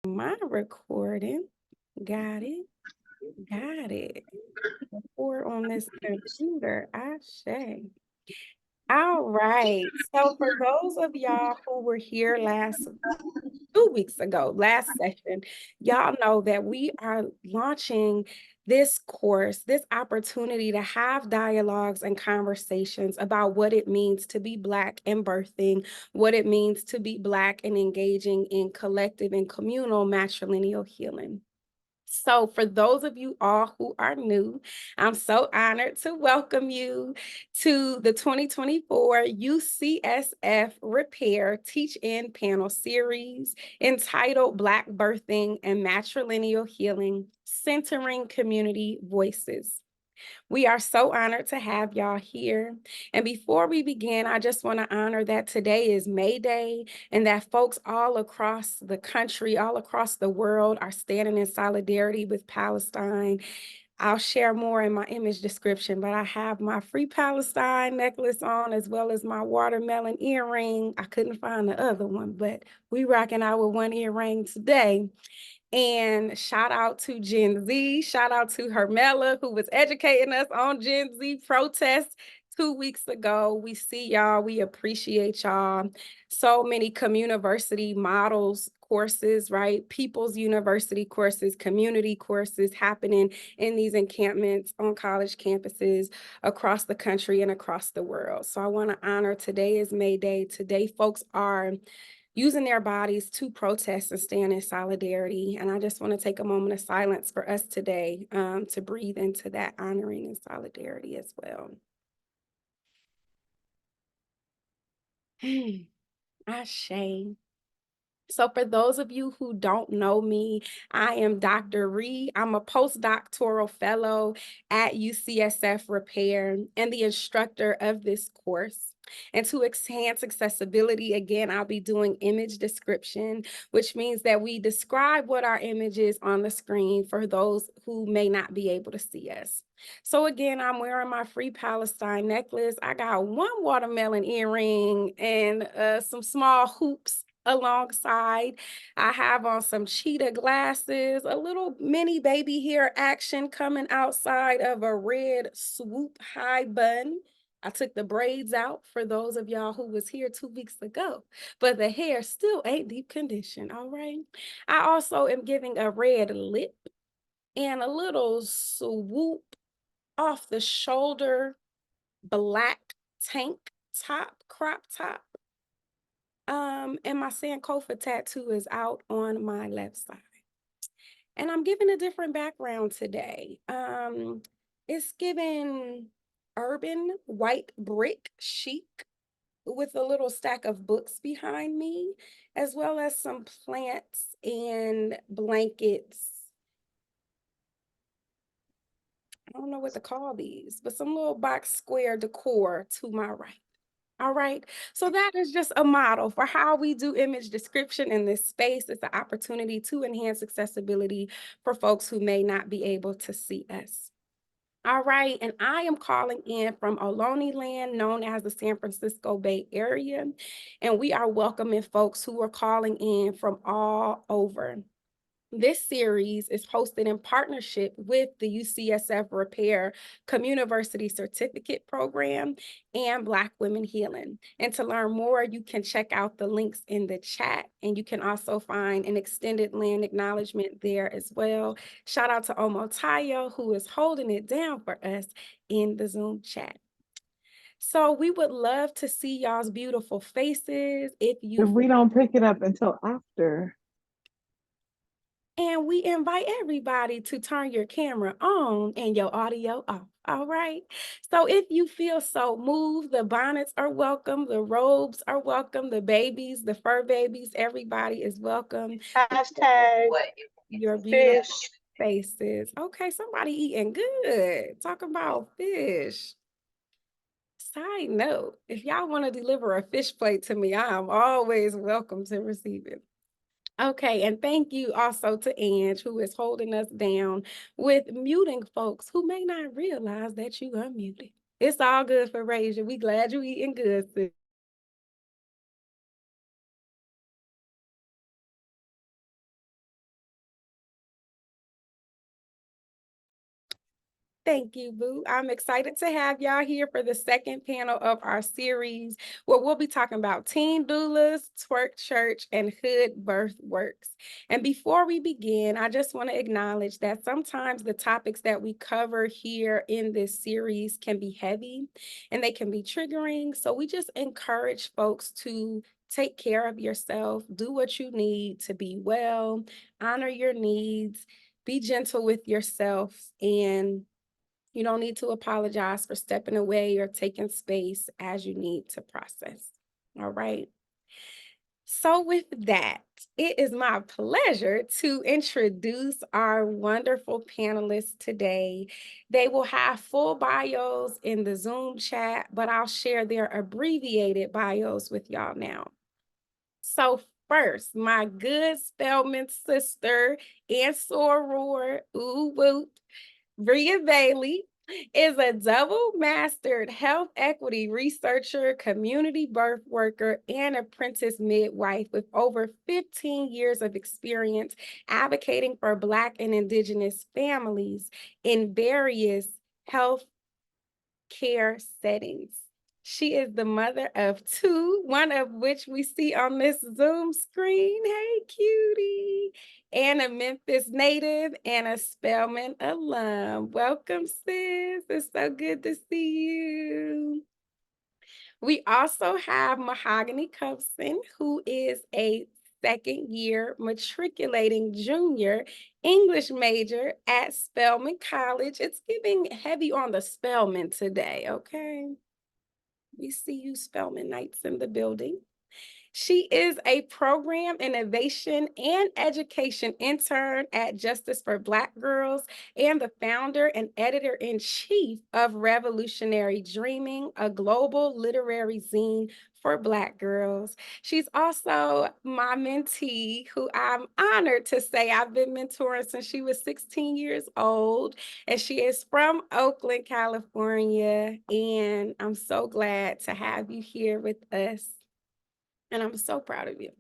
My recording. Got it. Got it. Record on this computer. Ashe. All right. So for those of y'all who were here 2 weeks ago, last session, y'all know that we are launching this course, this opportunity to have dialogues and conversations about what it means to be Black and birthing, what it means to be Black and engaging in collective and communal matrilineal healing. So for those of you all who are new, I'm so honored to welcome you to the 2024 UCSF REPAIR Teach-In Panel Series entitled Black Birthing and Matrilineal Healing, Centering Community Voices. We are so honored to have y'all here. And before we begin, I just want to honor that today is May Day and that folks all across the country, all across the world are standing in solidarity with Palestine. I'll share more in my image description, but I have my Free Palestine necklace on as well as my watermelon earring. I couldn't find the other one, but we rocking out with one earring today. And shout out to Gen Z, shout out to Hermela, who was educating us on Gen Z protests 2 weeks ago. We see y'all, we appreciate y'all. So many Communiversity models courses, right? People's University courses, community courses happening in these encampments on college campuses across the country and across the world. So I want to honor today is May Day. Today, folks are using their bodies to protest and stand in solidarity. And I just want to take a moment of silence for us today to breathe into that honoring and solidarity as well. Ashe. So for those of you who don't know me, I am Dr. Ree. I'm a postdoctoral fellow at UCSF REPAIR and the instructor of this course. And to enhance accessibility, again, I'll be doing image description, which means that we describe what our image is on the screen for those who may not be able to see us. So again, I'm wearing my Free Palestine necklace. I got one watermelon earring and some small hoops alongside. I have on some cheetah glasses, a little mini baby hair action coming outside of a red swoop high bun. I took the braids out for those of y'all who was here 2 weeks ago, but the hair still ain't deep condition, all right? I also am giving a red lip and a little swoop off the shoulder black tank top, crop top. And my Sankofa tattoo is out on my left side. And I'm giving a different background today. It's given urban white brick chic with a little stack of books behind me, as well as some plants and blankets. I don't know what to call these, but some little box square decor to my right. All right, so that is just a model for how we do image description in this space. It's an opportunity to enhance accessibility for folks who may not be able to see us. All right, and I am calling in from Ohlone land, known as the San Francisco Bay Area, and we are welcoming folks who are calling in from all over. This series is hosted in partnership with the UCSF REPAIR Communiversity Certificate Program and Black Women Healing. And to learn more, you can check out the links in the chat, and you can also find an extended land acknowledgement there as well. Shout out to Omotayo, who is holding it down for us in the Zoom chat. So we would love to see y'all's beautiful faces. If we don't pick it up until after. And we invite everybody to turn your camera on and your audio off. All right. So if you feel so moved, the bonnets are welcome, the robes are welcome, the babies, the fur babies, everybody is welcome. Hashtag your beautiful faces. Okay, somebody eating good. Talk about fish. Side note, if y'all want to deliver a fish plate to me, I am always welcome to receive it. Okay, and thank you also to Ange, who is holding us down with muting folks who may not realize that you are muted. It's all good for Rasia. We glad you eating good, sis. Thank you, Boo. I'm excited to have y'all here for the second panel of our series, where we'll be talking about teen doulas, twerk church, and hood birth works. And before we begin, I just want to acknowledge that sometimes the topics that we cover here in this series can be heavy and they can be triggering. So we just encourage folks to take care of yourself, do what you need to be well, honor your needs, be gentle with yourself, and you don't need to apologize for stepping away or taking space as you need to process. All right. So, with that, it is my pleasure to introduce our wonderful panelists today. They will have full bios in the Zoom chat, but I'll share their abbreviated bios with y'all now. So, first, my good Spelman sister and soror, ooh, woo, Bria Bailey is a double mastered health equity researcher, community birth worker, and apprentice midwife with over 15 years of experience advocating for Black and Indigenous families in various health care settings. She is the mother of two, one of which we see on this Zoom screen. Hey, cutie. And a Memphis native and a Spelman alum. Welcome, sis. It's so good to see you. We also have Mahogany Couvson, who is a second year matriculating junior English major at Spelman College. It's giving heavy on the Spelman today, okay? We see you Spelman Knights in the building. She is a program innovation and education intern at Justice for Black Girls and the founder and editor-in-chief of Revolutionary Dreaming, a global literary zine for Black girls. She's also my mentee, who I'm honored to say I've been mentoring since she was 16 years old, and she is from Oakland, California, and I'm so glad to have you here with us. And I'm so proud of you.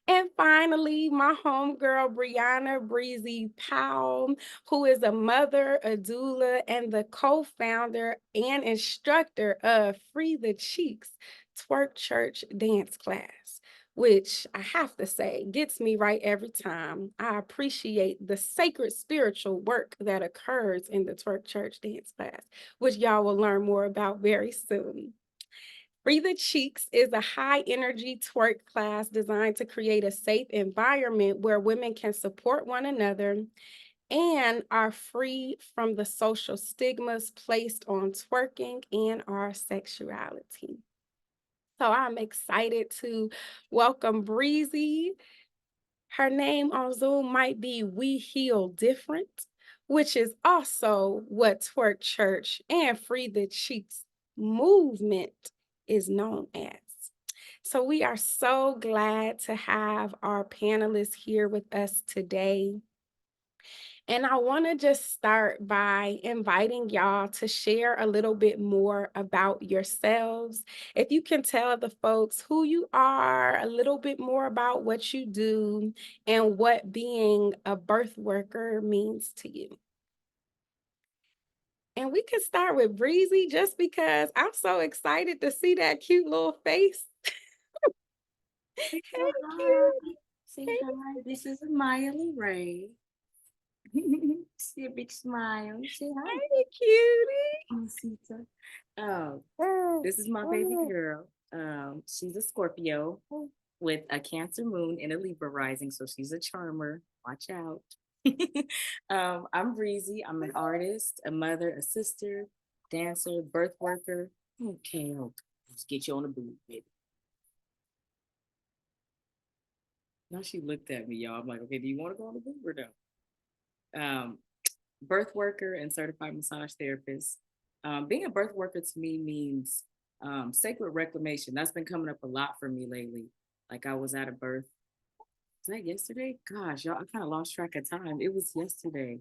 And finally, my homegirl, Brianna Breezy Powell, who is a mother, a doula, and the co-founder and instructor of Free the Cheeks Twerk Church dance class, which I have to say gets me right every time. I appreciate the sacred spiritual work that occurs in the Twerk Church dance class, which y'all will learn more about very soon. Free the Cheeks is a high energy twerk class designed to create a safe environment where women can support one another and are free from the social stigmas placed on twerking and our sexuality. So I'm excited to welcome Breezy. Her name on Zoom might be We Heal Different, which is also what Twerk Church and Free the Cheeks movement is known as. So we are so glad to have our panelists here with us today. And I want to just start by inviting y'all to share a little bit more about yourselves. If you can tell the folks who you are, a little bit more about what you do, and what being a birth worker means to you. And we can start with Breezy just because I'm so excited to see that cute little face. Hey, cute. Say Hey, hi. This is Miley Ray. See a big smile. Say hi, hey, cutie. Masita. This is my baby girl. She's a Scorpio with a Cancer moon and a Libra rising, so she's a charmer. Watch out. I'm Breezy. I'm an artist, a mother, a sister, dancer, birth worker. Okay, let's get you on the booth, baby. Now she looked at me, y'all. I'm like, okay, do you want to go on the booth or no? Birth worker and certified massage therapist. Being a birth worker to me means sacred reclamation. That's been coming up a lot for me lately. Like I was at a birth. Was that yesterday? Gosh, y'all, I kind of lost track of time. It was yesterday.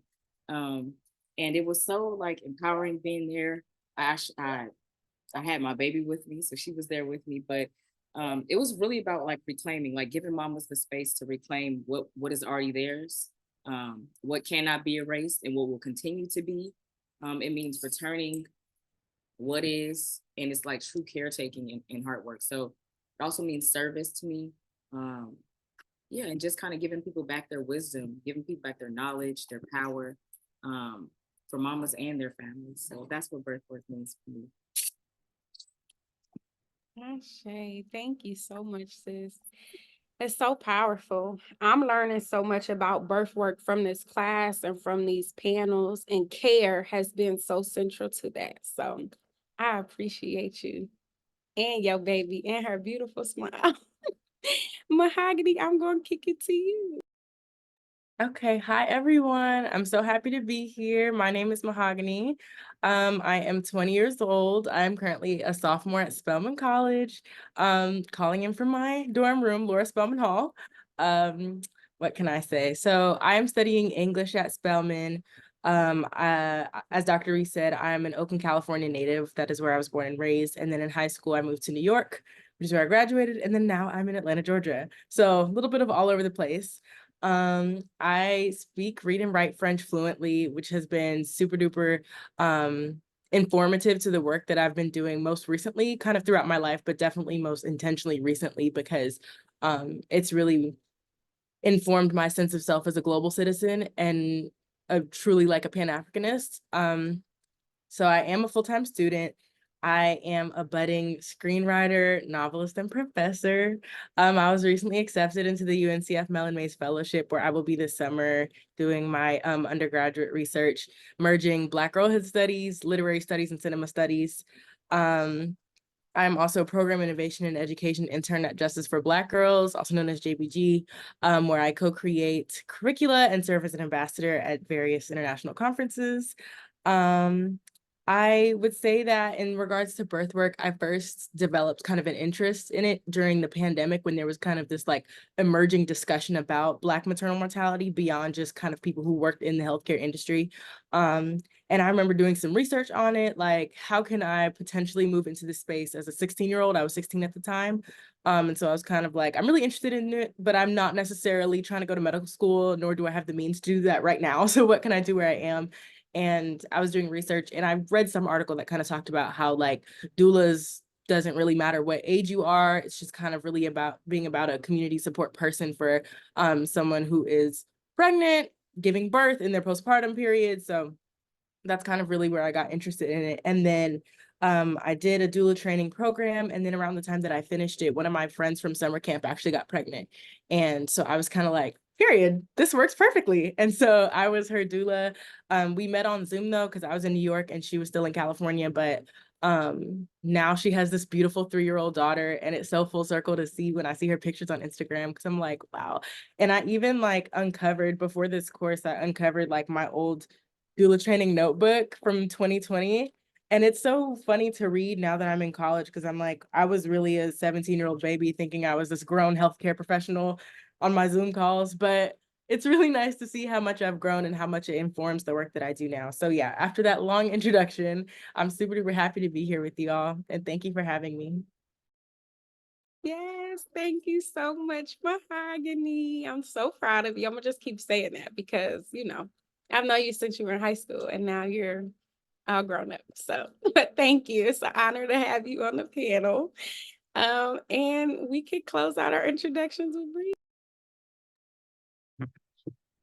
And it was so like empowering being there. I had my baby with me, so she was there with me. But it was really about like reclaiming, like giving mamas the space to reclaim what is already theirs, what cannot be erased, and what will continue to be. It means returning what is, and it's like true caretaking and hard work. So it also means service to me. Yeah, and just kind of giving people back their wisdom, giving people back their knowledge, their power, for mamas and their families. So that's what birth work means for me. Ashe, thank you so much, sis. It's so powerful. I'm learning so much about birth work from this class and from these panels, and care has been so central to that. So I appreciate you and your baby and her beautiful smile. Mahogany, I'm going to kick it to you. Okay, hi everyone. I'm so happy to be here. My name is Mahogany. I am 20 years old. I'm currently a sophomore at Spelman College, calling in from my dorm room, Laura Spelman Hall. What can I say? So I'm studying English at Spelman. As Dr. Reese said, I'm an Oakland, California native. That is where I was born and raised. And then in high school, I moved to New York, which is where I graduated. And then now I'm in Atlanta, Georgia. So a little bit of all over the place. I speak, read, and write French fluently, which has been super duper informative to the work that I've been doing most recently, kind of throughout my life, but definitely most intentionally recently, because it's really informed my sense of self as a global citizen and truly like a Pan-Africanist. So I am a full-time student. I am a budding screenwriter, novelist, and professor. I was recently accepted into the UNCF Mellon Mays Fellowship, where I will be this summer doing my undergraduate research, merging Black girlhood studies, literary studies, and cinema studies. I'm also a program innovation and education intern at Justice for Black Girls, also known as JBG, where I co-create curricula and serve as an ambassador at various international conferences. I would say that in regards to birth work, I first developed kind of an interest in it during the pandemic, when there was kind of this like emerging discussion about Black maternal mortality beyond just kind of people who worked in the healthcare industry. And I remember doing some research on it, like how can I potentially move into this space as a 16-year-old? I was 16 at the time. And so I was kind of like, I'm really interested in it, but I'm not necessarily trying to go to medical school, nor do I have the means to do that right now. So what can I do where I am? And I was doing research, and I read some article that kind of talked about how like doulas doesn't really matter what age you are. It's just kind of really about being about a community support person for someone who is pregnant, giving birth in their postpartum period. So that's kind of really where I got interested in it. And then I did a doula training program. And then around the time that I finished it, one of my friends from summer camp actually got pregnant. And so I was kind of like, period, this works perfectly. And so I was her doula. We met on Zoom though, because I was in New York and she was still in California. But now she has this beautiful 3-year-old daughter, and it's so full circle to see when I see her pictures on Instagram, because I'm like, wow. And I even like uncovered, before this course, I uncovered like my old doula training notebook from 2020. And it's so funny to read now that I'm in college, because I'm like, I was really a 17-year-old baby thinking I was this grown healthcare professional on my Zoom calls. But it's really nice to see how much I've grown and how much it informs the work that I do now. So yeah, after that long introduction, I'm super duper happy to be here with you all. And thank you for having me. Yes, thank you so much, Mahogany. I'm so proud of you. I'm gonna just keep saying that because, I've known you since you were in high school, and now you're all grown up. So, but thank you. It's an honor to have you on the panel. And we could close out our introductions with Bria.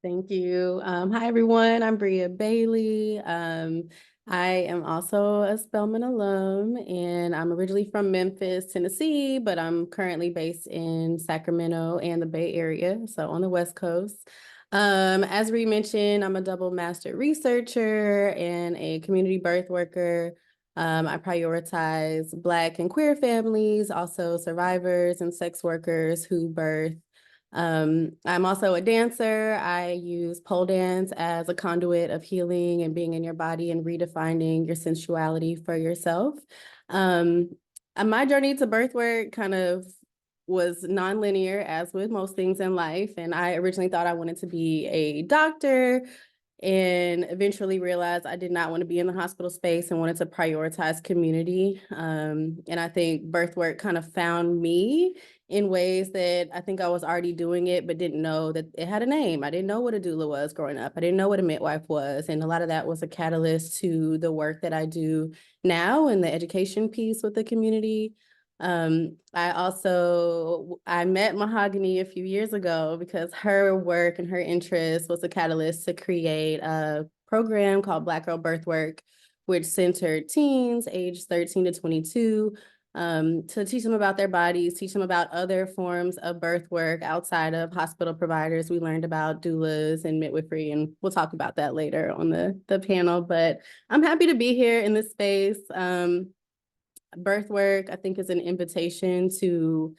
Thank you. Hi, everyone. I'm Bria Bailey. I am also a Spelman alum, and I'm originally from Memphis, Tennessee, but I'm currently based in Sacramento and the Bay Area, so on the West Coast. As Ree mentioned, I'm a double master researcher and a community birth worker. I prioritize Black and queer families, also survivors and sex workers who birth. I'm also a dancer. I use pole dance as a conduit of healing and being in your body and redefining your sensuality for yourself. My journey to birth work kind of was nonlinear, as with most things in life. And I originally thought I wanted to be a doctor, and eventually realized I did not want to be in the hospital space and wanted to prioritize community. And I think birth work kind of found me in ways that I think I was already doing it, but didn't know that it had a name. I didn't know what a doula was growing up. I didn't know what a midwife was. And a lot of that was a catalyst to the work that I do now and the education piece with the community. I met Mahogany a few years ago because her work and her interest was a catalyst to create a program called Black Girl Birthwork, which centered teens aged 13 to 22 to teach them about their bodies, teach them about other forms of birth work outside of hospital providers. We learned about doulas and midwifery, and we'll talk about that later on the panel, but I'm happy to be here in this space. Birth work, I think, is an invitation to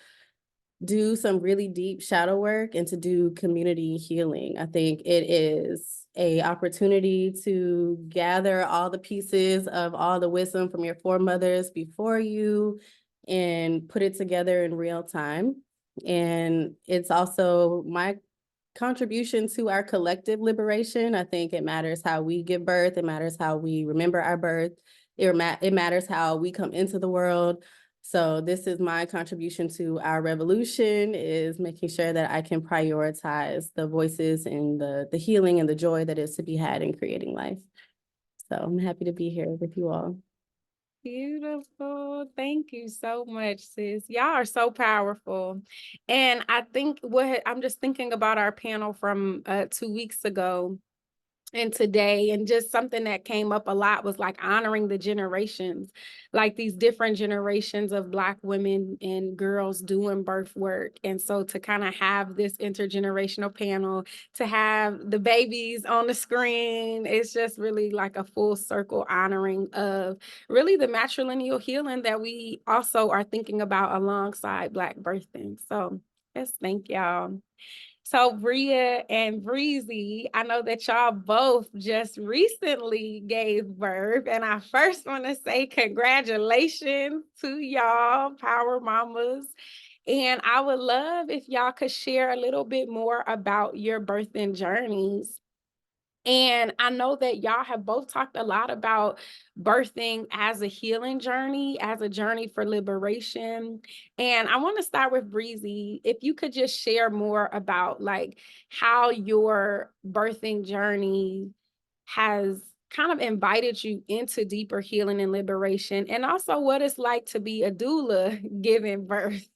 do some really deep shadow work and to do community healing. I think it is an opportunity to gather all the pieces of all the wisdom from your foremothers before you and put it together in real time. And it's also my contribution to our collective liberation. I think it matters how we give birth. It matters how we remember our birth. It matters how we come into the world. So this is my contribution to our revolution, is making sure that I can prioritize the voices and the healing and the joy that is to be had in creating life. So I'm happy to be here with you all. Beautiful. Thank you so much, sis. Y'all are so powerful. And I think I'm just thinking about our panel from 2 weeks ago and today, and just something that came up a lot was like honoring the generations, like these different generations of Black women and girls doing birth work. And so to kind of have this intergenerational panel, to have the babies on the screen, it's just really like a full circle honoring of really the matrilineal healing that we also are thinking about alongside Black birthing. So yes, thank y'all. So Bria and Breezy, I know that y'all both just recently gave birth, and I first want to say congratulations to y'all, Power Mamas. And I would love if y'all could share a little bit more about your birthing journeys. And I know that y'all have both talked a lot about birthing as a healing journey, as a journey for liberation. And I want to start with Breezy. If you could just share more about like how your birthing journey has kind of invited you into deeper healing and liberation, and also what it's like to be a doula giving birth.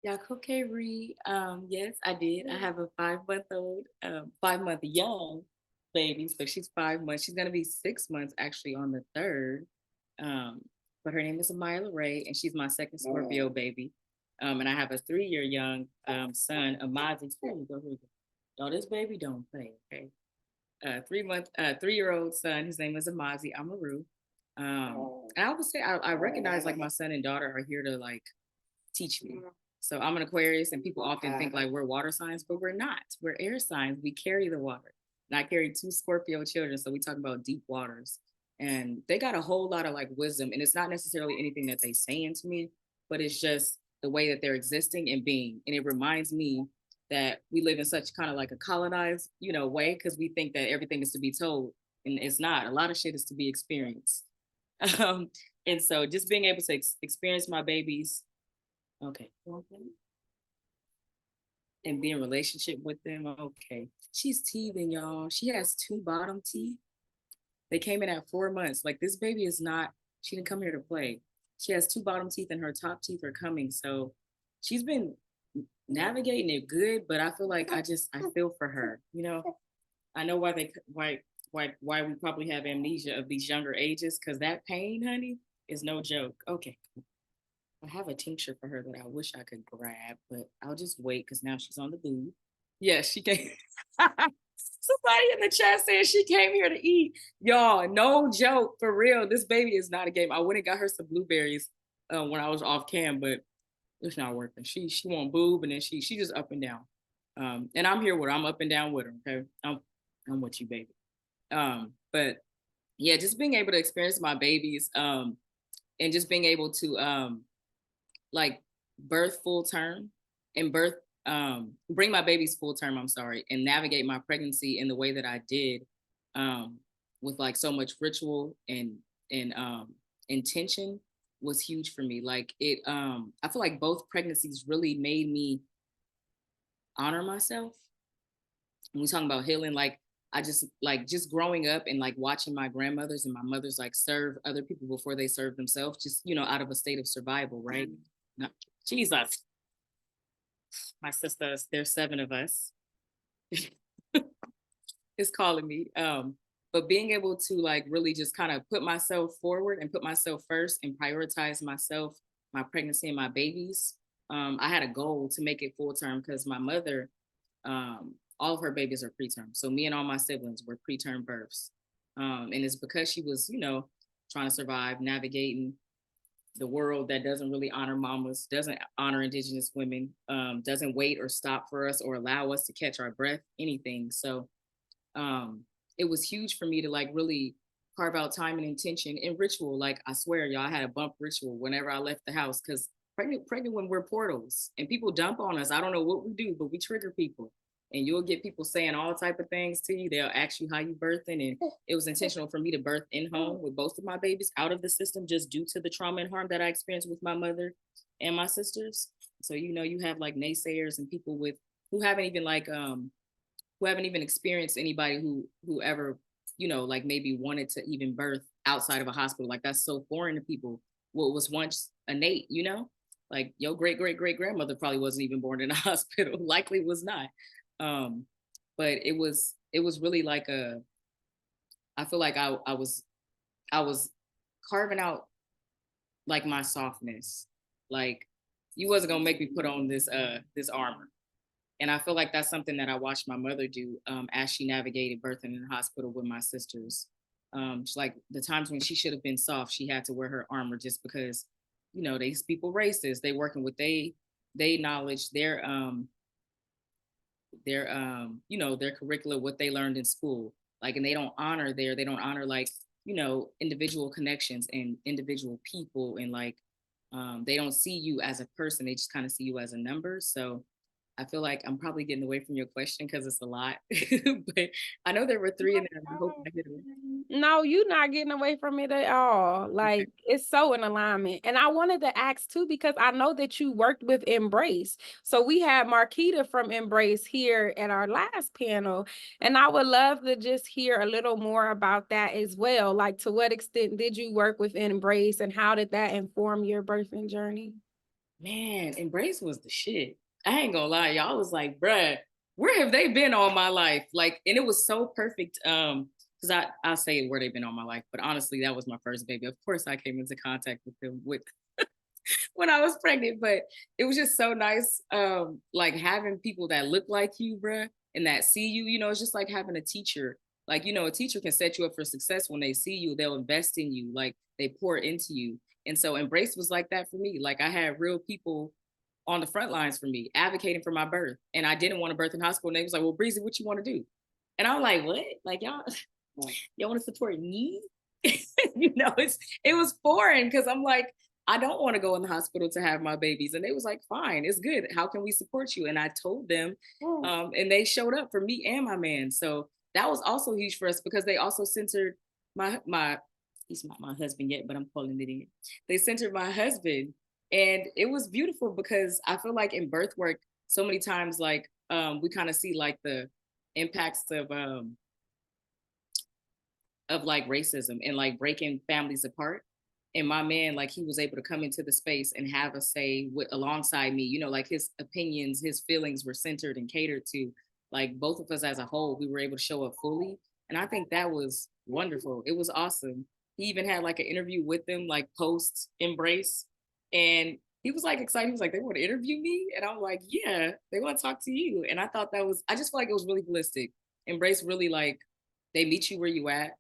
Yeah, okay, Ree. Yes, I did. I have a 5-month-old, 5-month young baby. So she's 5 months. She's gonna be 6 months actually on the 3rd. But her name is Amaya Ray, and she's my second Scorpio baby. And I have a 3-year young son, Amazi. Here you go, here you go. Y'all, this baby don't play, okay? 3-year-old son. His name is Amazi Amaru. And I would say I recognize like my son and daughter are here to like teach me. So I'm an Aquarius, and people often think like we're water signs, but we're not. We're air signs. We carry the water. And I carry 2 Scorpio children, so we talk about deep waters. And they got a whole lot of like wisdom, and it's not necessarily anything that they saying to me, but it's just the way that they're existing and being. And it reminds me that we live in such kind of like a colonized, way, because we think that everything is to be told, and it's not. A lot of shit is to be experienced. And so just being able to experience my babies. Okay. And be in relationship with them. Okay. She's teething, y'all. She has 2 bottom teeth. They came in at 4 months. Like this baby is not, she didn't come here to play. She has 2 bottom teeth and her top teeth are coming. So she's been navigating it good, but I feel like I feel for her. I know why we probably have amnesia of these younger ages, because that pain, honey, is no joke. Okay. I have a tincture for her that I wish I could grab, but I'll just wait because now she's on the boob. Yeah, she came. Somebody in the chat said she came here to eat. Y'all, no joke, for real. This baby is not a game. I went and got her some blueberries when I was off cam, but it's not working. She won't boob, and then she just up and down. And I'm here with her. I'm up and down with her. Okay, I'm with you, baby. But yeah, just being able to experience my babies, and just being able to like birth full term and bring my babies full term, and navigate my pregnancy in the way that I did, with like so much ritual and intention was huge for me. Like it, I feel like both pregnancies really made me honor myself. When we talking about healing, like I just growing up and like watching my grandmothers and my mothers like serve other people before they serve themselves, just, you know, out of a state of survival, right? No, Jesus, my sisters, there's 7 of us. Is calling me. But being able to like really just kind of put myself forward and put myself first and prioritize myself, my pregnancy and my babies. I had a goal to make it full term because my mother, all of her babies are preterm. So me and all my siblings were preterm births. And it's because she was, you know, trying to survive, navigating the world that doesn't really honor mamas, doesn't honor Indigenous women, doesn't wait or stop for us or allow us to catch our breath, anything. So it was huge for me to like really carve out time and intention and ritual. Like I swear, y'all, I had a bump ritual whenever I left the house because pregnant when we're portals and people dump on us. I don't know what we do, but we trigger people. And you'll get people saying all type of things to you. They'll ask you how you birthing. And it was intentional for me to birth in home with both of my babies out of the system just due to the trauma and harm that I experienced with my mother and my sisters. So, you know, you have like naysayers and people with who haven't even experienced anybody who ever, you know, like maybe wanted to even birth outside of a hospital. Like that's so foreign to people. What was once innate, you know, like your great grandmother probably wasn't even born in a hospital, likely was not. But it was really like I feel like I was carving out like my softness. Like you wasn't gonna make me put on this armor. And I feel like that's something that I watched my mother do as she navigated birthing in the hospital with my sisters. Like the times when she should have been soft, she had to wear her armor just because, you know, these people racist. They working with they knowledge, their you know, their curricula, what they learned in school. Like, and they don't honor like, you know, individual connections and individual people. And like, they don't see you as a person. They just kind of see you as a number. So I feel like I'm probably getting away from your question because it's a lot, but I know there were 3 in there. I hope I hit them. No, you're not getting away from it at all. Like it's so in alignment. And I wanted to ask too, because I know that you worked with Embrace. So we had Marquita from Embrace here at our last panel. And I would love to just hear a little more about that as well. Like to what extent did you work with Embrace and how did that inform your birthing journey? Man, Embrace was the shit. I ain't gonna lie, y'all was like, bruh, where have they been all my life? Like, and it was so perfect. Because I'll say where they've been all my life, but honestly, that was my first baby. Of course, I came into contact with them with when I was pregnant, but it was just so nice. Like having people that look like you, bruh, and that see you, you know, it's just like having a teacher. Like, you know, a teacher can set you up for success when they see you, they'll invest in you, like they pour into you. And so Embrace was like that for me. Like I had real people on the front lines for me, advocating for my birth. And I didn't want to birth in hospital. And they was like, well, Breezy, what you want to do? And I was like, what? Like y'all want to support me? You know, it was foreign because I'm like, I don't want to go in the hospital to have my babies. And they was like, fine, it's good. How can we support you? And I told them, and they showed up for me and my man. So that was also huge for us because they also centered my he's not my husband yet, but I'm calling it in. They centered my husband. And it was beautiful because I feel like in birth work, so many times, like we kind of see like the impacts of like racism and like breaking families apart. And my man, like he was able to come into the space and have a say alongside me, you know, like his opinions, his feelings were centered and catered to. Like both of us as a whole, we were able to show up fully. And I think that was wonderful. It was awesome. He even had like an interview with them, like post Embrace. And he was like excited. He was like, they want to interview me? And I'm like, yeah, they want to talk to you. And I thought I just feel like it was really holistic. Embrace really like, they meet you where you at.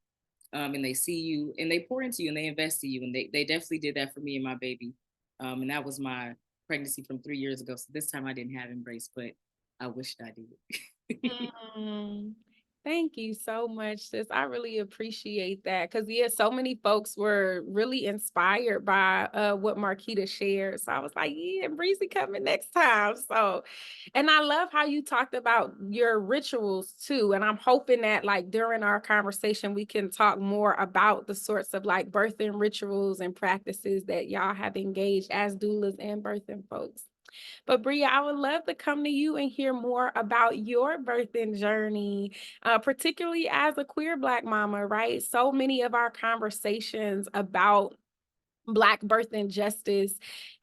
And they see you and they pour into you and they invest in you. And they definitely did that for me and my baby. And that was my pregnancy from 3 years ago. So this time I didn't have Embrace, but I wished I did. Thank you so much, sis. I really appreciate that. Because, yeah, so many folks were really inspired by what Marquita shared. So I was like, yeah, Breezy coming next time. So, and I love how you talked about your rituals too. And I'm hoping that like during our conversation, we can talk more about the sorts of like birthing rituals and practices that y'all have engaged as doulas and birthing folks. But Bria, I would love to come to you and hear more about your birthing journey, particularly as a queer Black mama, right? So many of our conversations about Black birth injustice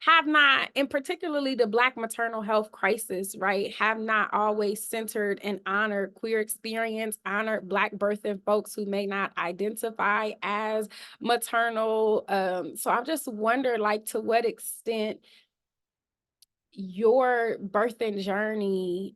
have not, and particularly the Black maternal health crisis, right, have not always centered and honored queer experience, honored Black birthing folks who may not identify as maternal. So I just wonder, like, to what extent your birthing journey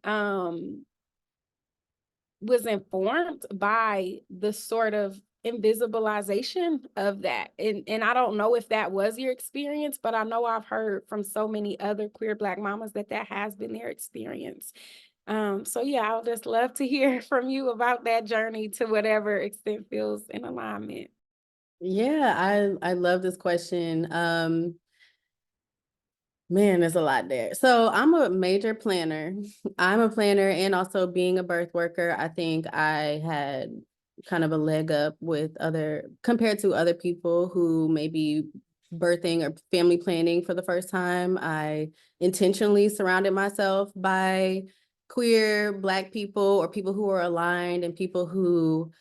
was informed by the sort of invisibilization of that. And I don't know if that was your experience, but I know I've heard from so many other queer Black mamas that that has been their experience. So yeah, I would just love to hear from you about that journey to whatever extent feels in alignment. Yeah, I love this question. Man, there's a lot there. So I'm a major planner. I'm a planner, and also being a birth worker, I think I had kind of a leg up with compared to other people who may be birthing or family planning for the first time. I intentionally surrounded myself by queer Black people or people who are aligned and people who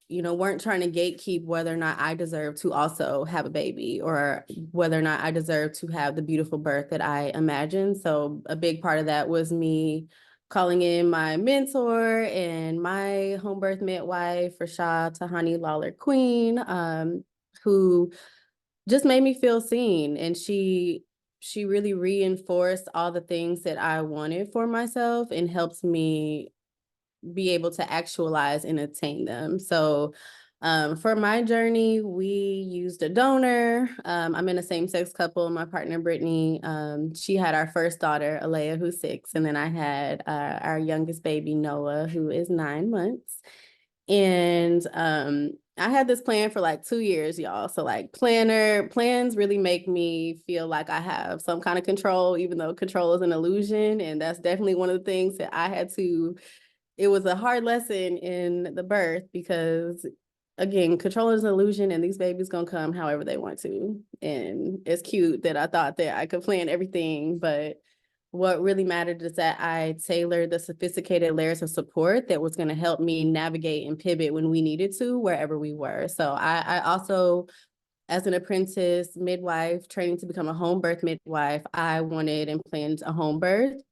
weren't trying to gatekeep whether or not I deserve to also have a baby or whether or not I deserve to have the beautiful birth that I imagined. So a big part of that was me calling in my mentor and my home birth midwife, Rashad Tahani Lawler Queen, who just made me feel seen. And she really reinforced all the things that I wanted for myself and helped me be able to actualize and attain them. So for my journey, we used a donor. I'm in a same-sex couple. My partner, Brittany, she had our first daughter, Alea, who's 6. And then I had our youngest baby, Noah, who is 9 months. And I had this plan for like 2 years, y'all. So like plans really make me feel like I have some kind of control, even though control is an illusion. And that's definitely one of the things that I had to. It was a hard lesson in the birth because, again, control is an illusion and these babies gonna come however they want to. And it's cute that I thought that I could plan everything, but what really mattered is that I tailored the sophisticated layers of support that was gonna help me navigate and pivot when we needed to, wherever we were. So I also, as an apprentice midwife training to become a home birth midwife, I wanted and planned a home birth.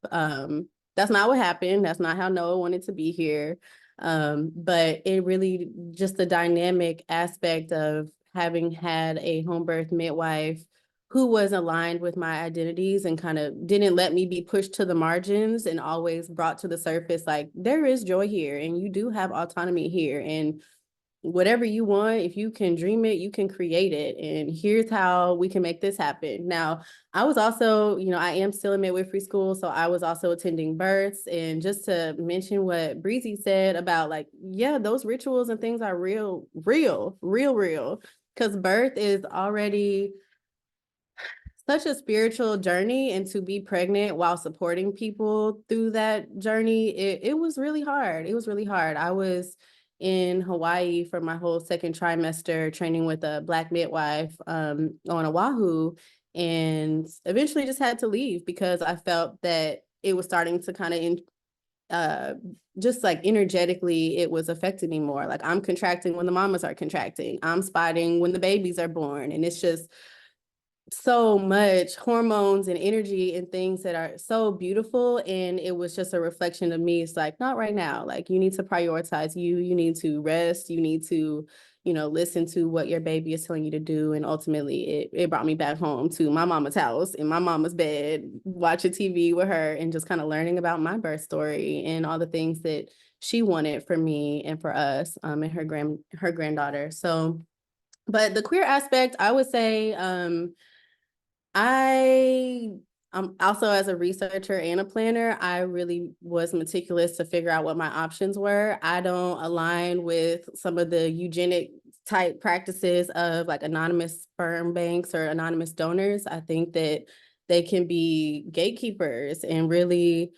That's not what happened. That's not how Noah wanted to be here. But it really just the dynamic aspect of having had a home birth midwife who was aligned with my identities and kind of didn't let me be pushed to the margins and always brought to the surface, like, there is joy here and you do have autonomy here. And whatever you want, if you can dream it, you can create it. And here's how we can make this happen. Now, I was also, I am still in midwifery school. So I was also attending births. And just to mention what Breezy said about like, yeah, those rituals and things are real. Because birth is already such a spiritual journey, and to be pregnant while supporting people through that journey, it was really hard. It was really hard. I was in Hawaii for my whole second trimester training with a Black midwife on Oahu, and eventually just had to leave because I felt that it was starting to kind of just like energetically, it was affecting me more. Like, I'm contracting when the mamas are contracting. I'm spotting when the babies are born. And it's just so much hormones and energy and things that are so beautiful. And it was just a reflection of me. It's like, not right now. Like, you need to prioritize you need to rest, you need to, listen to what your baby is telling you to do. And ultimately it brought me back home to my mama's house in my mama's bed, watching TV with her and just kind of learning about my birth story and all the things that she wanted for me and for us and her granddaughter. So, but the queer aspect, I would say, I Also, as a researcher and a planner, I really was meticulous to figure out what my options were. I don't align with some of the eugenic type practices of like anonymous sperm banks or anonymous donors. I think that they can be gatekeepers and really,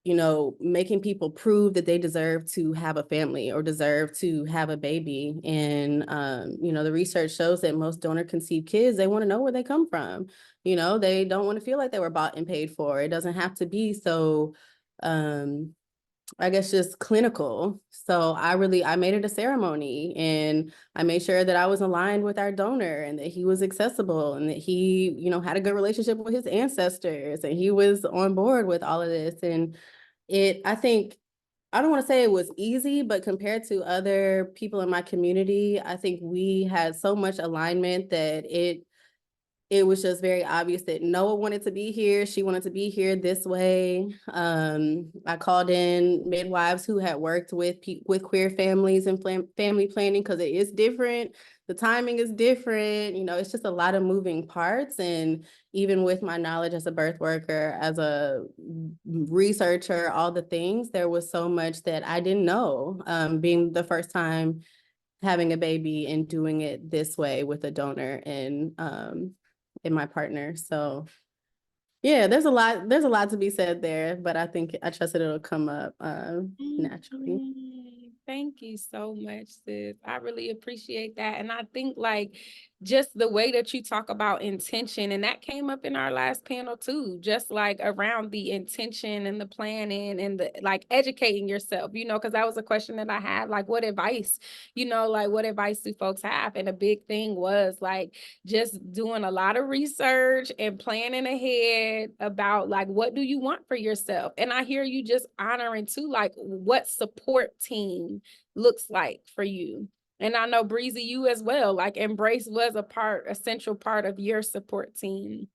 you know, making people prove that they deserve to have a family or deserve to have a baby. And, you know, the research shows that most donor conceived kids, they want to know where they come from. You know, they don't want to feel like they were bought and paid for. It doesn't have to be so, I guess, just clinical. So I made it a ceremony, and I made sure that I was aligned with our donor and that he was accessible and that he, you know, had a good relationship with his ancestors and he was on board with all of this. And I think, I don't want to say it was easy, but compared to other people in my community, I think we had so much alignment that it was just very obvious that Noah wanted to be here. She wanted to be here this way. I called in midwives who had worked with queer families and family planning, because it is different. The timing is different. You know, it's just a lot of moving parts. And even with my knowledge as a birth worker, as a researcher, all the things, there was so much that I didn't know, being the first time having a baby and doing it this way with a donor and my partner. So yeah, there's a lot to be said there, but I think I trust that it'll come up naturally. Thank you so much, sis. I really appreciate that. And I think like just the way that you talk about intention, and that came up in our last panel too, just like around the intention and the planning and the like educating yourself, you know, because that was a question that I had, like what advice, you know, like what advice do folks have? And a big thing was like just doing a lot of research and planning ahead about like what do you want for yourself. And I hear you just honoring too, like what support team looks like for you. And I know Breezy, you as well, like Embrace was a central part of your support team.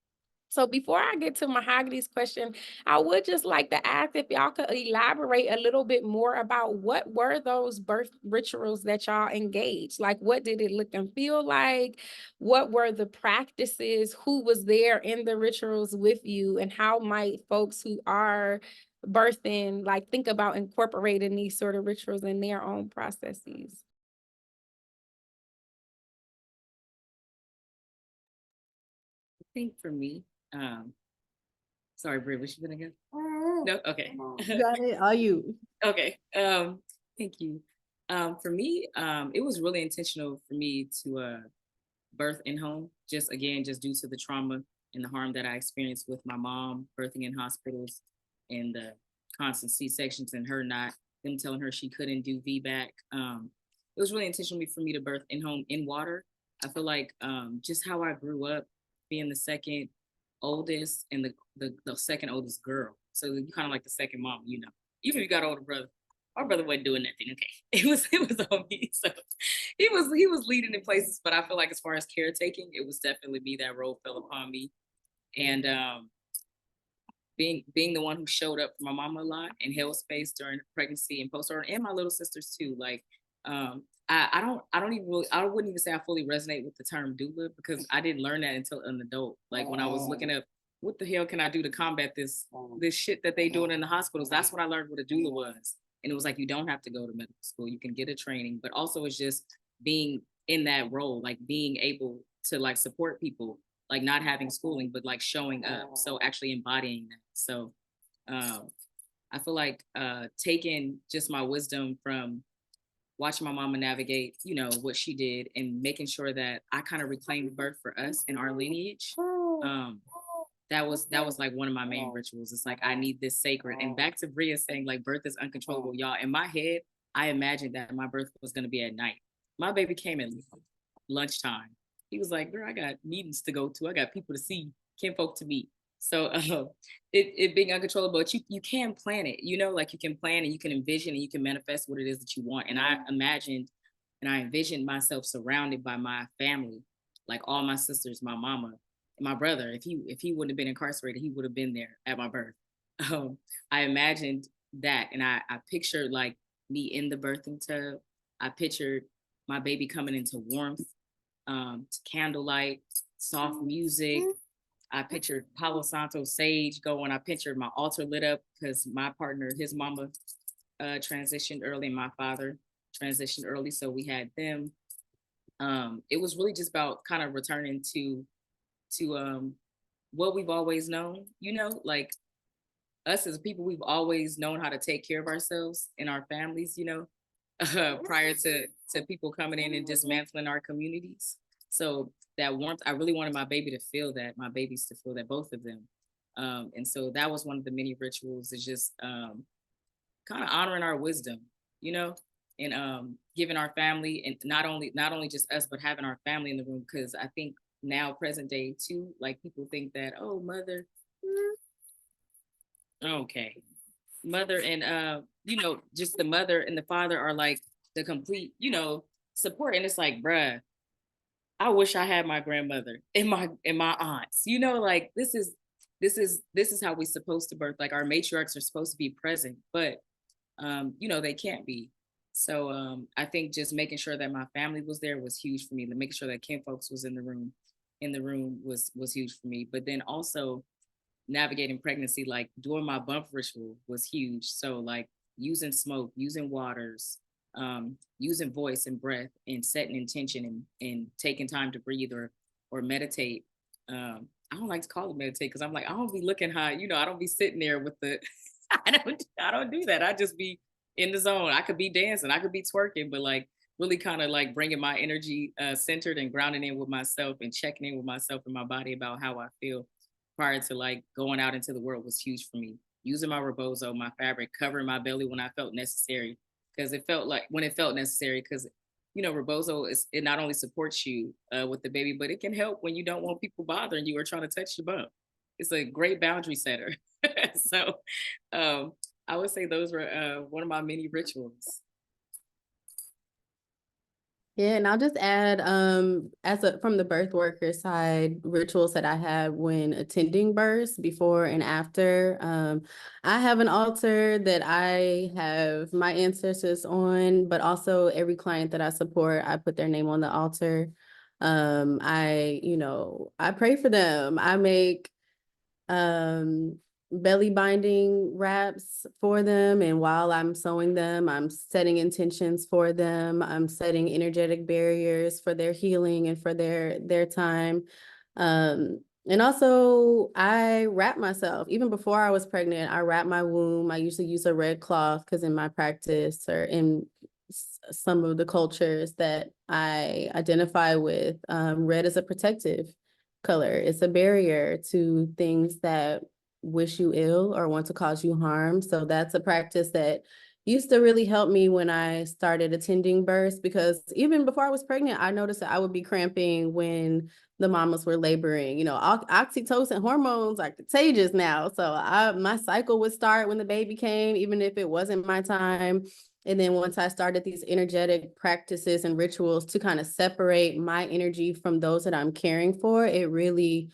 So before I get to Mahogany's question, I would just like to ask if y'all could elaborate a little bit more about what were those birth rituals that y'all engaged? Like, what did it look and feel like? What were the practices? Who was there in the rituals with you? And how might folks who are birthing, like, think about incorporating these sort of rituals in their own processes? I think for me, sorry, Bria, was you gonna go? No, okay. You got it, all you. Okay. Thank you. For me, it was really intentional for me to birth in home, just again, just due to the trauma and the harm that I experienced with my mom birthing in hospitals and the constant C-sections and them telling her she couldn't do VBAC. It was really intentional for me to birth in home in water. I feel like just how I grew up being the second oldest and the second oldest girl. So you kind of like the second mom, you know. Even if you got an older brother, my brother wasn't doing nothing. Okay, it was on me. So he was leading in places, but I feel like as far as caretaking, it was definitely me. That role fell upon me, and being the one who showed up for my mama a lot and held space during pregnancy and postpartum, and my little sisters too. Like I wouldn't even say I fully resonate with the term doula, because I didn't learn that until an adult. Like when I was looking up what the hell can I do to combat this shit that they doing in the hospitals, that's when I learned what a doula was. And it was like, you don't have to go to medical school, you can get a training, but also it's just being in that role, like being able to like support people, like not having schooling, but like showing up. So actually embodying that. So I feel like taking just my wisdom from watching my mama navigate, you know, what she did and making sure that I kind of reclaimed birth for us in our lineage. That was like one of my main rituals. It's like, I need this sacred. And back to Bria saying like birth is uncontrollable, y'all. In my head, I imagined that my birth was going to be at night. My baby came at lunchtime. He was like, girl, I got meetings to go to. I got people to see, kinfolk to meet. So it being uncontrollable, but you can plan it, you know, like you can plan and you can envision and you can manifest what it is that you want. And I imagined and I envisioned myself surrounded by my family, like all my sisters, my mama, my brother. If he wouldn't have been incarcerated, he would have been there at my birth. I imagined that, and I pictured like me in the birthing tub. I pictured my baby coming into warmth, to candlelight, soft music, I pictured Palo Santo sage going. I pictured my altar lit up because my partner, his mama, transitioned early, and my father transitioned early, so we had them. It was really just about kind of returning to what we've always known, like us as people, we've always known how to take care of ourselves and our families, prior to people coming in and dismantling our communities. So that warmth, I really wanted my baby to feel that, my babies to feel that, both of them. And so that was one of the many rituals, is just kind of honoring our wisdom, you know, and giving our family, and not only just us, but having our family in the room. Because I think now, present day too, like people think that, oh, mother, okay, mother and just the mother and the father are like the complete, support. And it's like, bruh, I wish I had my grandmother and my aunts, like this is how we're supposed to birth. Like our matriarchs are supposed to be present, but they can't be. So I think just making sure that my family was there was huge for me. Making sure that kin folks was in the room was huge for me. But then also navigating pregnancy, like doing my bump ritual was huge. So like using smoke, using waters, using voice and breath, and setting intention, and taking time to breathe or meditate. I don't like to call it meditate, because I'm like, I don't be looking high, I don't be sitting there with the I don't do that. I just be in the zone. I could be dancing, I could be twerking, but like really kind of like bringing my energy centered and grounding in with myself, and checking in with myself and my body about how I feel prior to like going out into the world was huge for me. Using my rebozo, my fabric, covering my belly when I felt necessary, because it felt like when it felt necessary, because rebozo it not only supports you with the baby, but it can help when you don't want people bothering you or trying to touch your bump. It's a great boundary setter. So I would say those were one of my many rituals. Yeah, and I'll just add, from the birth worker side, rituals that I have when attending births, before and after. I have an altar that I have my ancestors on, but also every client that I support, I put their name on the altar. I pray for them. I make belly binding wraps for them, and while I'm sewing them, I'm setting intentions for them. I'm setting energetic barriers for their healing and for their time. And also I wrap myself. Even before I was pregnant, I wrap my womb. I usually use a red cloth, because in my practice, or in some of the cultures that I identify with, red is a protective color. It's a barrier to things that wish you ill or want to cause you harm. So that's a practice that used to really help me when I started attending births, because even before I was pregnant, I noticed that I would be cramping when the mamas were laboring. Oxytocin hormones are contagious now. So my cycle would start when the baby came, even if it wasn't my time. And then once I started these energetic practices and rituals to kind of separate my energy from those that I'm caring for, it really,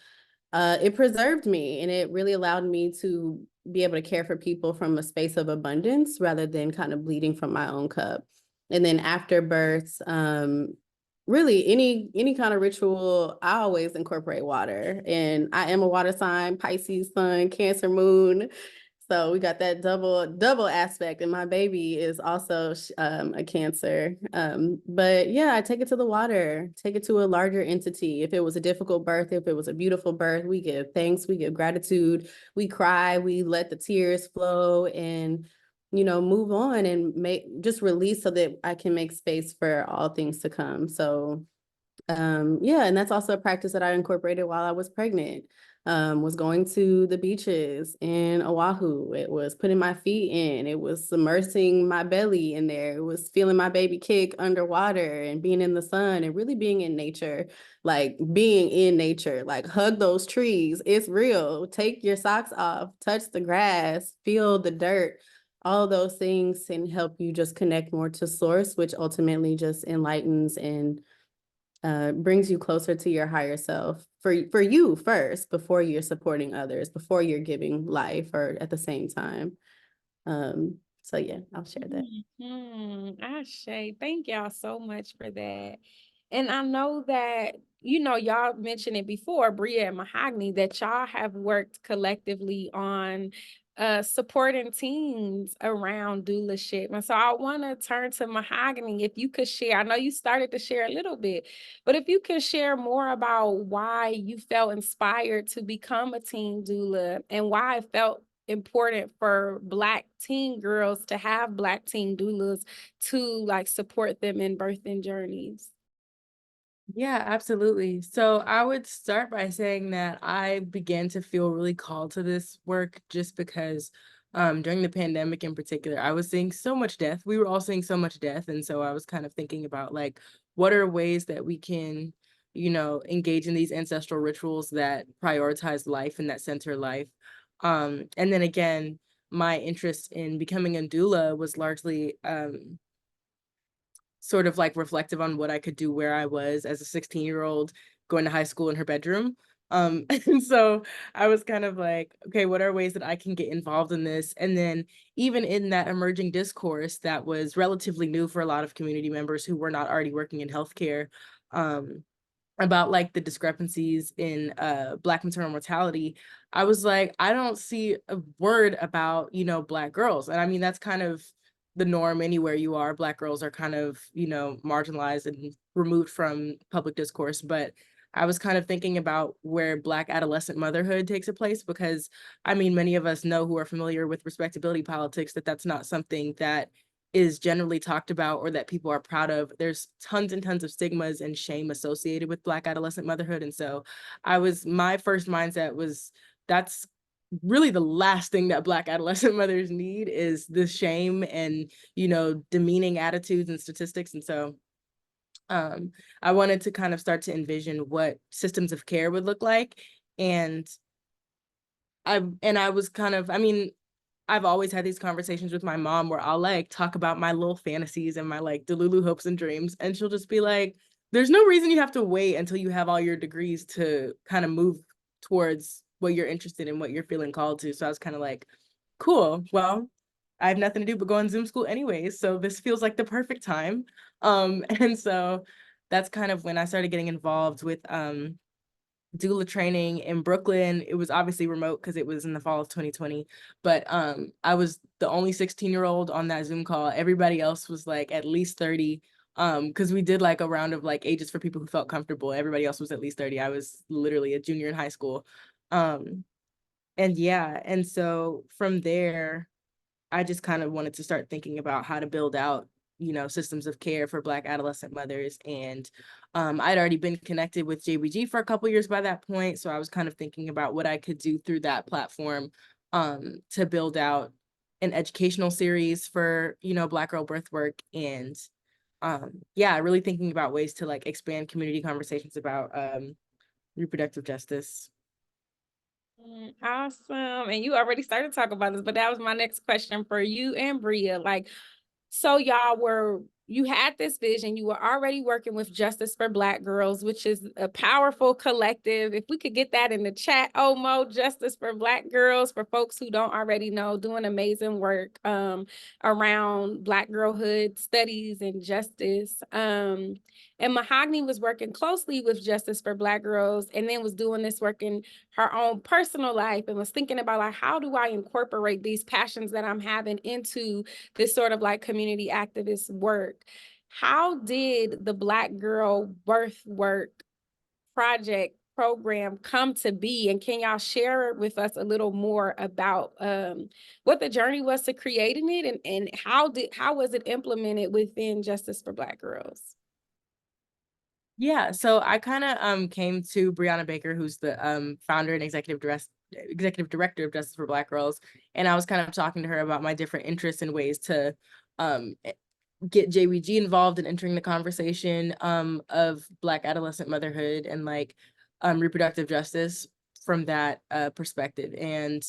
it preserved me, and it really allowed me to be able to care for people from a space of abundance rather than kind of bleeding from my own cup. And then after births, really any kind of ritual, I always incorporate water. And I am a water sign, Pisces sun, Cancer moon. So we got that double aspect, and my baby is also a Cancer. But yeah, I take it to the water, take it to a larger entity. If it was a difficult birth, if it was a beautiful birth, we give thanks, we give gratitude, we cry, we let the tears flow, and move on and just release, so that I can make space for all things to come. So yeah, and that's also a practice that I incorporated while I was pregnant. Was going to the beaches in Oahu. It was putting my feet in. It was submersing my belly in there. It was feeling my baby kick underwater and being in the sun and really being in nature. Like hug those trees. It's real. Take your socks off, touch the grass, feel the dirt. All those things can help you just connect more to source, which ultimately just enlightens and brings you closer to your higher self for you first, before you're supporting others, before you're giving life, or at the same time. So yeah, I'll share that. Ashe, thank y'all so much for that. And I know that, you know, y'all mentioned it before, Bria and Mahogany, that y'all have worked collectively on supporting teens around doulaship. And so I want to turn to Mahogany. If you could share, I know you started to share a little bit, but if you could share more about why you felt inspired to become a teen doula and why it felt important for Black teen girls to have Black teen doulas to like support them in birthing journeys. Yeah, absolutely. So I would start by saying that I began to feel really called to this work just because during the pandemic in particular, I was seeing so much death. We were all seeing so much death. And so I was kind of thinking about like, what are ways that we can, you know, engage in these ancestral rituals that prioritize life and that center life. And then again, my interest in becoming a doula was largely sort of like reflective on what I could do where I was as a 16-year-old going to high school in her bedroom. And so I was kind of like, okay, what are ways that I can get involved in this? And then even in that emerging discourse that was relatively new for a lot of community members who were not already working in healthcare, about like the discrepancies in Black maternal mortality, I was like, I don't see a word about, you know, Black girls. And I mean, that's kind of the norm anywhere you are. Black girls are kind of, you know, marginalized and removed from public discourse. But I was kind of thinking about where Black adolescent motherhood takes a place, because I mean, many of us know who are familiar with respectability politics that that's not something that is generally talked about or that people are proud of. There's tons and tons of stigmas and shame associated with Black adolescent motherhood. And so my first mindset was, that's really the last thing that Black adolescent mothers need, is the shame and, you know, demeaning attitudes and statistics. And so I wanted to kind of start to envision what systems of care would look like. And I was kind of, I mean, I've always had these conversations with my mom where I'll like talk about my little fantasies and my like Delulu hopes and dreams. And she'll just be like, there's no reason you have to wait until you have all your degrees to kind of move towards what you're interested in, what you're feeling called to. So I was kind of like, cool, well, I have nothing to do but go on Zoom school anyways. So this feels like the perfect time. And so that's kind of when I started getting involved with doula training in Brooklyn. It was obviously remote because it was in the fall of 2020, but I was the only 16-year-old on that Zoom call. Everybody else was like at least 30, because we did like a round of like ages for people who felt comfortable. Everybody else was at least 30. I was literally a junior in high school. And yeah, and so from there, I just kind of wanted to start thinking about how to build out, you know, systems of care for Black adolescent mothers. And I'd already been connected with JBG for a couple years by that point. So I was kind of thinking about what I could do through that platform to build out an educational series for, you know, Black girl birth work. And yeah, really thinking about ways to like expand community conversations about reproductive justice. Awesome. And you already started talking about this, but that was my next question for you and Bria. Like, so you had this vision, you were already working with Justice for Black Girls, which is a powerful collective. If we could get that in the chat, Mo, Justice for Black Girls, for folks who don't already know, doing amazing work around Black girlhood studies and justice. And Mahogany was working closely with Justice for Black Girls, and then was doing this work in her own personal life, and was thinking about like, how do I incorporate these passions that I'm having into this sort of like community activist work? How did the Black Girl Birth Work project program come to be? And can y'all share with us a little more about what the journey was to creating it, and how was it implemented within Justice for Black Girls? Yeah, so I kind of came to Brianna Baker, who's the founder and executive director of Justice for Black Girls, and I was kind of talking to her about my different interests and ways to get JBG involved in entering the conversation of Black adolescent motherhood and like reproductive justice from that perspective. And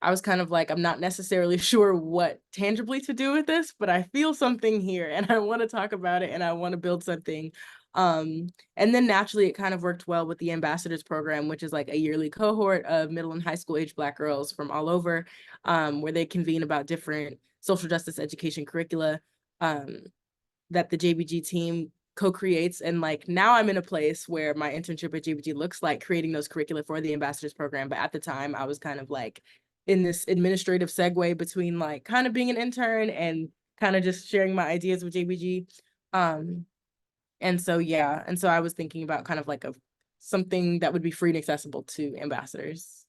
I was kind of like, I'm not necessarily sure what tangibly to do with this, but I feel something here and I want to talk about it and I want to build something. And then naturally it kind of worked well with the Ambassadors Program, which is like a yearly cohort of middle and high school age Black girls from all over, where they convene about different social justice education curricula that the JBG team co-creates. And like now I'm in a place where my internship at GBG looks like creating those curricula for the ambassadors program. But at the time I was kind of like in this administrative segue between like kind of being an intern and kind of just sharing my ideas with GBG. And so, yeah. And so I was thinking about kind of like something that would be free and accessible to ambassadors.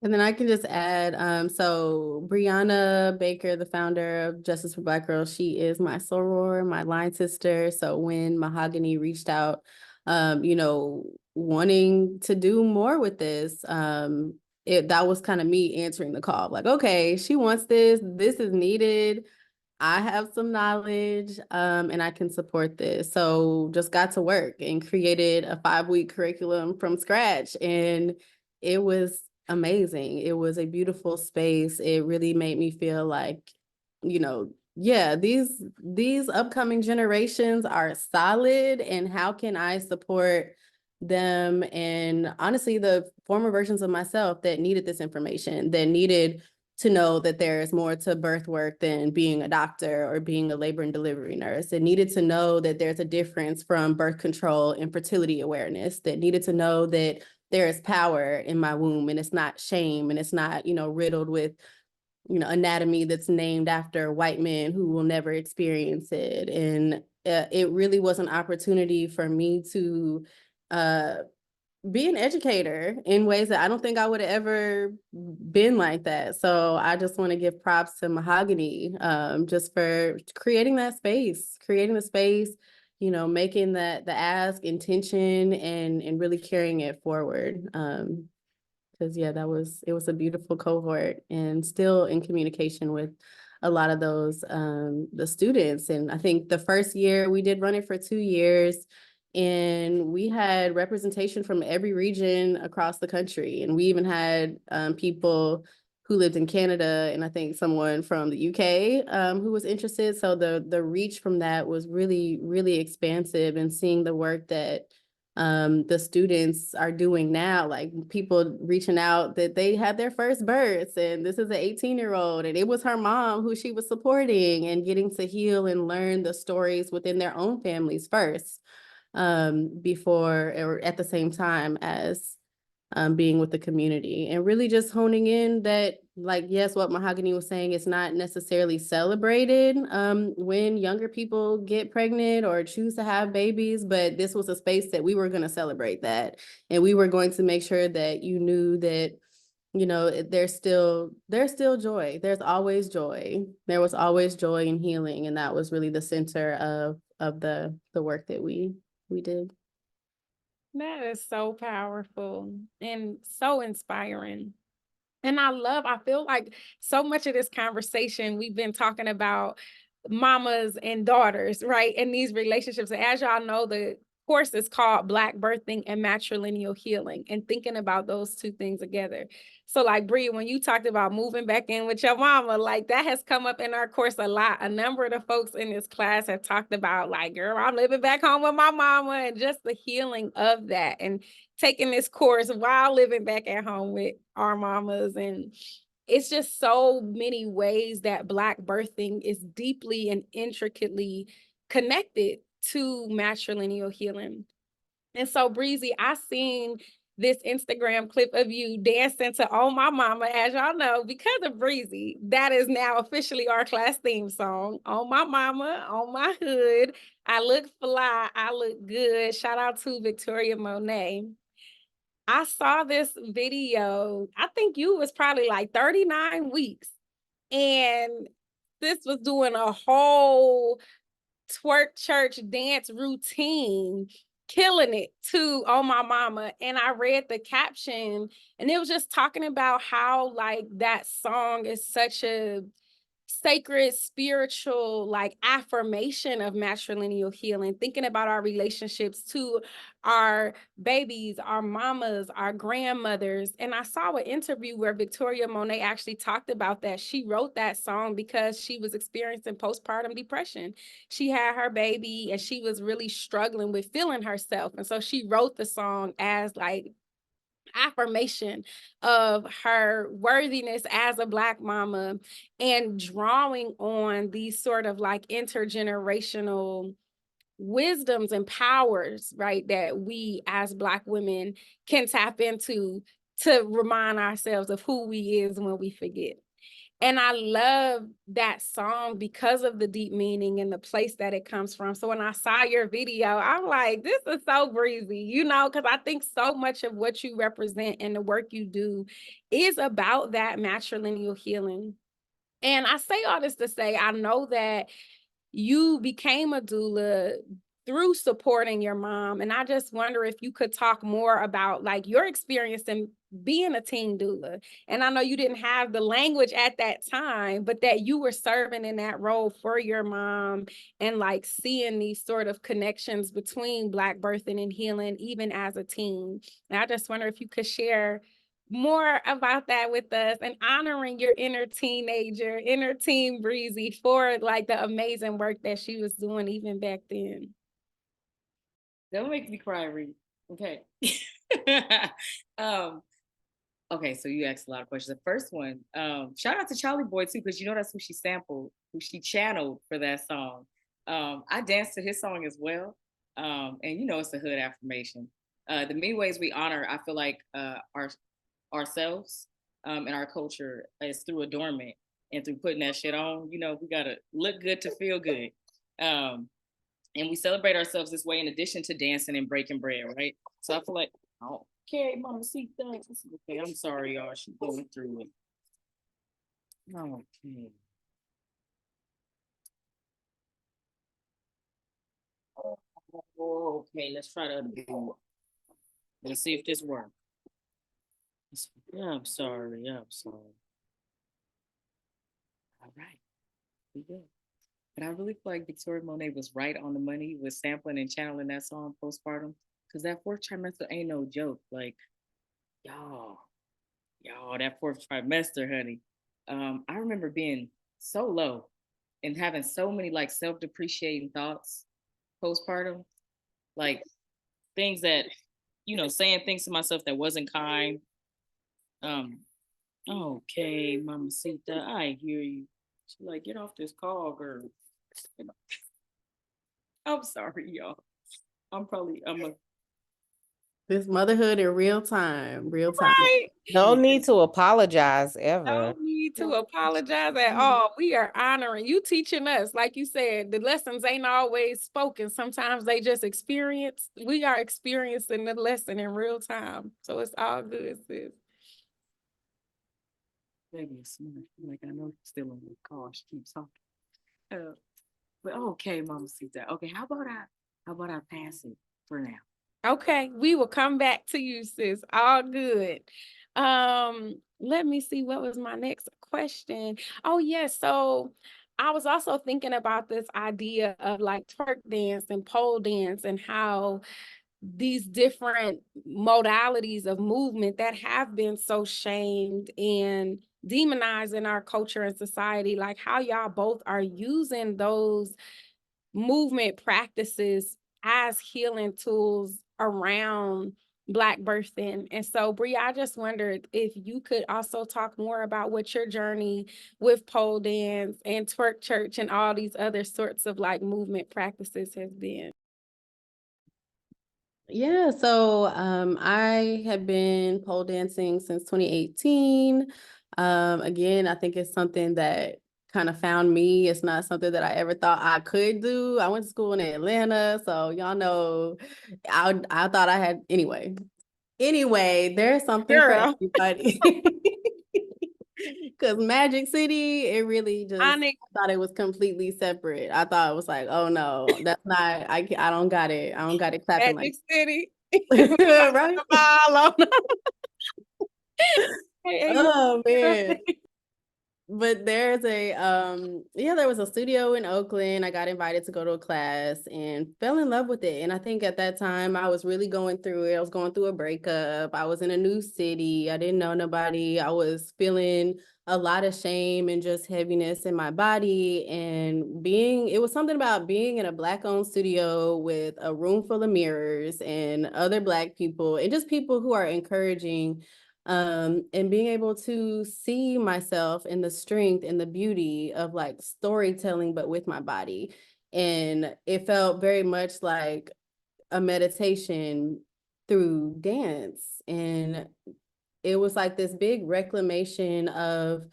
And then I can just add, so Brianna Baker, the founder of Justice for Black Girls, she is my soror, my line sister. So when Mahogany reached out, wanting to do more with this, that was kind of me answering the call. Like, okay, she wants this. This is needed. I have some knowledge, and I can support this. So just got to work and created a 5-week curriculum from scratch. And it was amazing. It was a beautiful space. It really made me feel like, yeah, these upcoming generations are solid, and how can I support them? And honestly, the former versions of myself that needed this information, that needed to know that there's more to birth work than being a doctor or being a labor and delivery nurse. It needed to know that there's a difference from birth control and fertility awareness. That needed to know that there is power in my womb, and it's not shame, and it's not, riddled with, anatomy that's named after white men who will never experience it. And it really was an opportunity for me to be an educator in ways that I don't think I would have ever been like that. So I just want to give props to Mahogany, just for creating the space, making the ask intention, and really carrying it forward. Because yeah, it was a beautiful cohort, and still in communication with a lot of those the students. And I think the first year we did run it for 2 years, and we had representation from every region across the country. And we even had people who lived in Canada, and I think someone from the UK who was interested. So the reach from that was really, really expansive. And seeing the work that the students are doing now, like people reaching out that they had their first births, and this is an 18-year-old, and it was her mom who she was supporting, and getting to heal and learn the stories within their own families first, before or at the same time as being with the community. And really just honing in that, like, yes, what Mahogany was saying, is not necessarily celebrated when younger people get pregnant or choose to have babies, but this was a space that we were going to celebrate that. And we were going to make sure that you knew that, there's still joy. There's always joy. There was always joy and healing. And that was really the center of the work that we did. That is so powerful and so inspiring. And I feel like so much of this conversation, we've been talking about mamas and daughters, right? And these relationships. And as y'all know, the course is called Black Birthing and Matrilineal Healing, and thinking about those two things together. So like Bria, when you talked about moving back in with your mama, like that has come up in our course a lot. A number of the folks in this class have talked about like, girl, I'm living back home with my mama, and just the healing of that, and taking this course while living back at home with our mamas. And it's just so many ways that Black birthing is deeply and intricately connected to matrilineal healing. And so, Breezy, I seen this Instagram clip of you dancing to "Oh My Mama." As y'all know, because of Breezy, that is now officially our class theme song. "Oh My Mama, on my hood, I look fly, I look good." Shout out to Victoria Monet. I saw this video, I think you was probably like 39 weeks, and this was doing a whole twerk church dance routine, killing it to "Oh My Mama." And I read the caption, and it was just talking about how like that song is such a sacred, spiritual, like affirmation of matrilineal healing, thinking about our relationships to our babies, our mamas, our grandmothers. And I saw an interview where Victoria Monet actually talked about that. She wrote that song because she was experiencing postpartum depression. She had her baby and she was really struggling with feeling herself. And so she wrote the song as like affirmation of her worthiness as a Black mama, and drawing on these sort of like intergenerational wisdoms and powers, right, that we as Black women can tap into to remind ourselves of who we is when we forget. And I love that song because of the deep meaning and the place that it comes from. So when I saw your video, I'm like, this is so Breezy, you know, because I think so much of what you represent and the work you do is about that matrilineal healing. And I say all this to say, I know that you became a doula through supporting your mom. And I just wonder if you could talk more about like your experience in being a teen doula. And I know you didn't have the language at that time, but that you were serving in that role for your mom and like seeing these sort of connections between Black birthing and healing, even as a teen. And I just wonder if you could share more about that with us and honoring your inner teenager, inner teen Breezy for like the amazing work that she was doing even back then. Don't make me cry, Reed. Okay. Okay, so you asked a lot of questions. The first one, shout out to Charlie Boy too, because you know that's who she sampled, who she channeled for that song. I danced to his song as well. And you know it's a hood affirmation. The many ways we honor, I feel like ourselves and our culture is through adornment and through putting that shit on. You know, we gotta look good to feel good. And we celebrate ourselves this way in addition to dancing and breaking bread, right? So I feel like, okay, mama, see things. Okay, I'm sorry, y'all. She's going through it. Okay. Okay, let's try the other one. Let's see if this works. Yeah, I'm sorry. Yeah, I'm sorry. All right, we good. But I really feel like Victoria Monet was right on the money with sampling and channeling that song postpartum. Because that fourth trimester ain't no joke. Like, y'all, that fourth trimester, honey. I remember being so low and having so many like self-depreciating thoughts postpartum. Like things that, you know, saying things to myself that wasn't kind. Okay, Mamacita, I hear you. She's like, get off this call, girl. You know. I'm sorry, y'all. This motherhood in real time, Right. No need to apologize ever. No need to apologize at all. We are honoring you, teaching us. Like you said, the lessons ain't always spoken. Sometimes they just experience. We are experiencing the lesson in real time. So it's all good, sis. Baby is smart. Like I know she's still on the call. She keeps talking. But okay, Mamacita. Okay, how about I pass it for now? Okay, we will come back to you, sis. All good. Let me see, what was my next question? Oh, yes. So I was also thinking about this idea of like twerk dance and pole dance and how these different modalities of movement that have been so shamed and demonized in our culture and society, like how y'all both are using those movement practices as healing tools around Black birthing. And so, Bria, I just wondered if you could also talk more about what your journey with pole dance and twerk church and all these other sorts of like movement practices has been. Yeah, so I have been pole dancing since 2018. Again, I think it's something that kind of found me. It's not something that I ever thought I could do. I went to school in Atlanta, so y'all know I thought I had anyway. Anyway, there's something for Girl. everybody. Because Magic City, it really just I thought it was completely separate. I thought it was like, oh no, that's not, I don't got it. I don't got it clapping Magic like City. right? Hey, Oh man. But there's a there was a studio in Oakland. I got invited to go to a class and fell in love with it. And I think at that time I was really going through it. I was going through a breakup. I was in a new city. I didn't know nobody. I was feeling a lot of shame and just heaviness in my body. And it was something about being in a Black-owned studio with a room full of mirrors and other Black people and just people who are encouraging, and being able to see myself in the strength and the beauty of like storytelling, but with my body. And it felt very much like a meditation through dance. And it was like this big reclamation of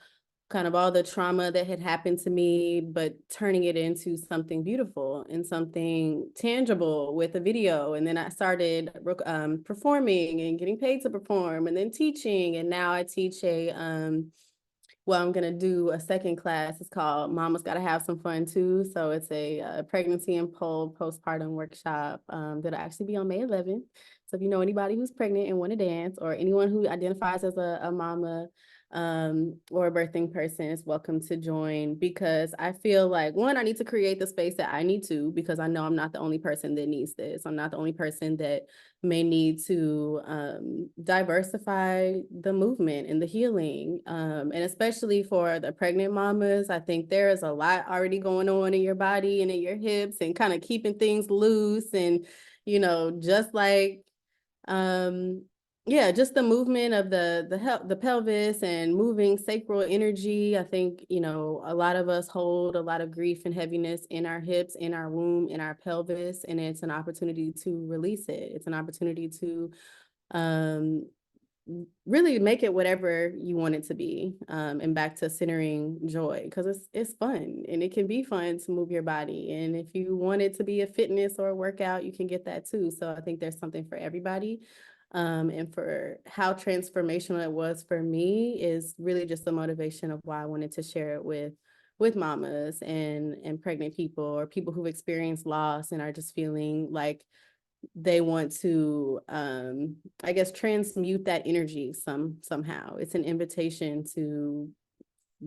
kind of all the trauma that had happened to me, but turning it into something beautiful and something tangible with a video. And then I started performing and getting paid to perform, and then teaching. And now I teach I'm going to do a second class. It's called Mama's Gotta Have Some Fun Too. So it's a pregnancy and postpartum workshop that'll actually be on May 11th. So if you know anybody who's pregnant and want to dance, or anyone who identifies as a mama or a birthing person, is welcome to join, because I feel like, one, I need to create the space that I need to, because I know I'm not the only person that needs this. I'm not the only person that may need to diversify the movement and the healing. And especially for the pregnant mamas, I think there is a lot already going on in your body and in your hips, and kind of keeping things loose. And, just like, just the movement of the pelvis and moving sacral energy. I think, a lot of us hold a lot of grief and heaviness in our hips, in our womb, in our pelvis, and it's an opportunity to release it. It's an opportunity to really make it whatever you want it to be, and back to centering joy, because it's fun, and it can be fun to move your body. And if you want it to be a fitness or a workout, you can get that too. So I think there's something for everybody. And for how transformational it was for me is really just the motivation of why I wanted to share it with mamas and pregnant people, or people who've experienced loss and are just feeling like they want to, I guess, transmute that energy somehow. It's an invitation to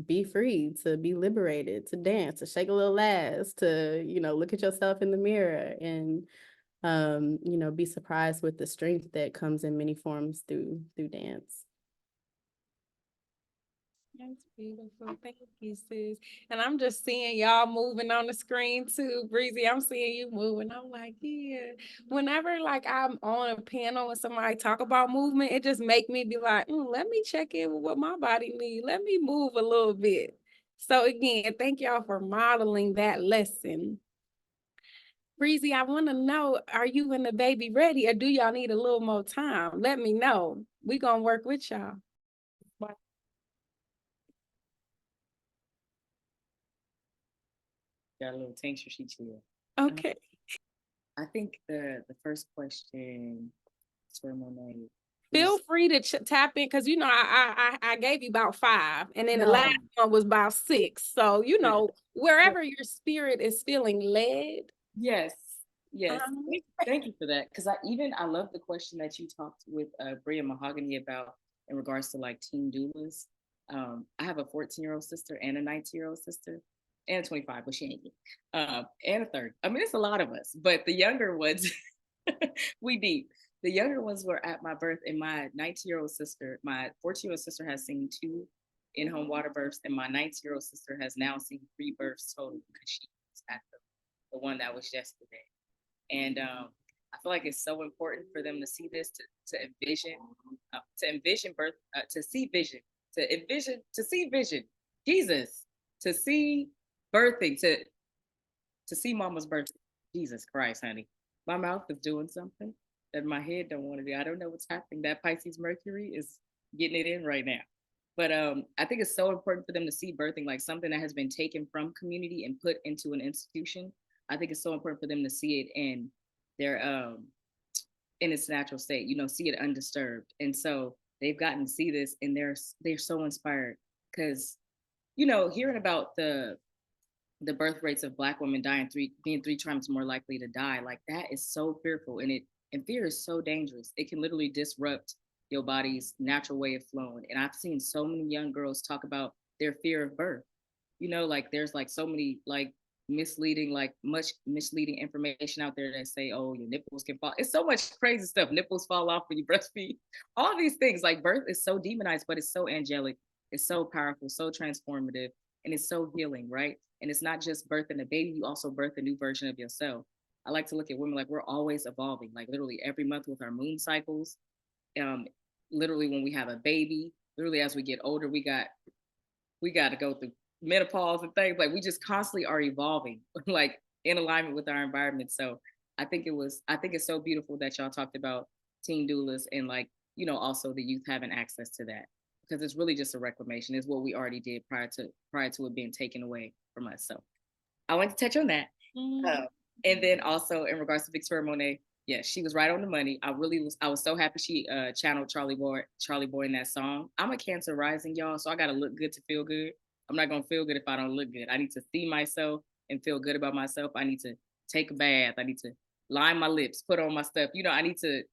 be free, to be liberated, to dance, to shake a little ass, to, look at yourself in the mirror, and be surprised with the strength that comes in many forms through dance. That's beautiful. Thank you, sis. And I'm just seeing y'all moving on the screen too, Breezy. I'm seeing you moving. I'm like, yeah. Whenever like I'm on a panel and somebody talk about movement, it just make me be like, let me check in with what my body needs. Let me move a little bit. So again, thank y'all for modeling that lesson. Breezy, I want to know, are you and the baby ready, or do y'all need a little more time? Let me know. We gonna work with y'all. Got a little tincture sheet here. Okay. I think the first question is for Monet. Feel free to tap in, because I gave you about 5, and then the last one was about 6. So wherever your spirit is feeling led. Yes. Thank you for that, because I love the question that you talked with Bria Mahogany about in regards to like teen doulas. I have a 14-year-old sister and a 19-year-old sister, and a 25, but she ain't it. And a 30. I mean, it's a lot of us, but the younger ones, we deep. The younger ones were at my birth, and my 19-year-old sister, my 14-year-old sister has seen 2 in-home water births, and my 19-year-old sister has now seen 3 births total, because she was at the one that was yesterday. And I feel like it's so important for them to see this, to envision birth, to see vision, to see vision, Jesus, to see birthing, to see mama's birth. Jesus Christ, honey. My mouth is doing something that my head don't want to do. I don't know what's happening. That Pisces Mercury is getting it in right now. But I think it's so important for them to see birthing like something that has been taken from community and put into an institution. I think it's so important for them to see it in their in its natural state, see it undisturbed. And so they've gotten to see this, and they're so inspired, because hearing about the birth rates of Black women being 3 times more likely to die, like that is so fearful, and fear is so dangerous. It can literally disrupt your body's natural way of flowing. And I've seen so many young girls talk about their fear of birth. Like there's like so many like much misleading information out there that say, oh, your nipples can fall. It's so much crazy stuff. Nipples fall off when you breastfeed. All these things, like birth is so demonized, but it's so angelic. is so powerful, so transformative, and it's so healing, right? And it's not just birthing a baby, you also birth a new version of yourself. I like to look at women like we're always evolving, like literally every month with our moon cycles. Um, Literally when we have a baby, literally as we get older, we got to go through menopause and things. Like we just constantly are evolving, like in alignment with our environment. So I think it's so beautiful that y'all talked about teen doulas and like, also the youth having access to that, because it's really just a reclamation. It's what we already did prior to it being taken away from us. So I want to touch on that. And then also in regards to Victoria Monet, yeah, she was right on the money. I was so happy she channeled Charlie Boy in that song. I'm a Cancer rising, y'all, so I gotta look good to feel good. I'm not gonna feel good if I don't look good. I need to see myself and feel good about myself. I need to take a bath. I need to line my lips, put on my stuff. I need to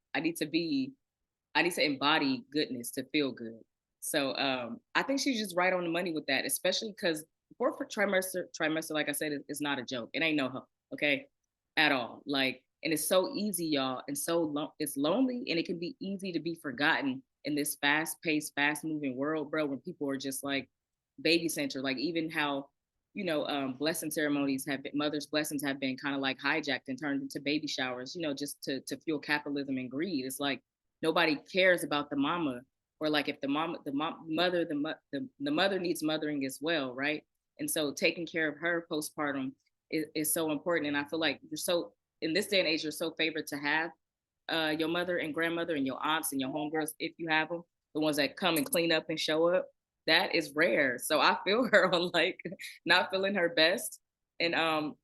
embody goodness to feel good. So I think she's just right on the money with that, especially because fourth trimester, like I said, is not a joke. It ain't no hope, okay, at all. Like, and it's so easy, y'all, and it's lonely, and it can be easy to be forgotten in this fast-paced, fast-moving world, bro, when people are just like baby centered. Like even how blessing ceremonies mothers' blessings have been kind of like hijacked and turned into baby showers, just to fuel capitalism and greed. It's like nobody cares about the mama, or like if the mother needs mothering as well, right? And so taking care of her postpartum is so important. And I feel like in this day and age, you're so favored to have your mother and grandmother and your aunts and your homegirls, if you have them, the ones that come and clean up and show up. That is rare. So I feel her on like not feeling her best. And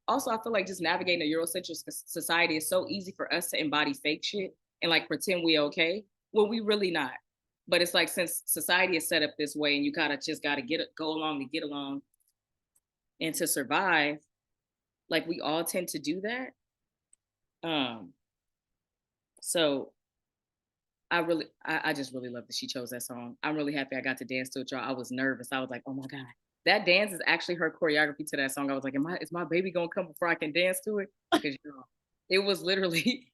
also I feel like just navigating a Eurocentric society is so easy for us to embody fake shit and like pretend we okay when we really not. But it's like, since society is set up this way and you gotta go along to get along and to survive, like we all tend to do that. So I just really love that she chose that song. I'm really happy I got to dance to it, y'all. I was nervous. I was like, oh my God. That dance is actually her choreography to that song. I was like, is my baby gonna come before I can dance to it? Because it was literally,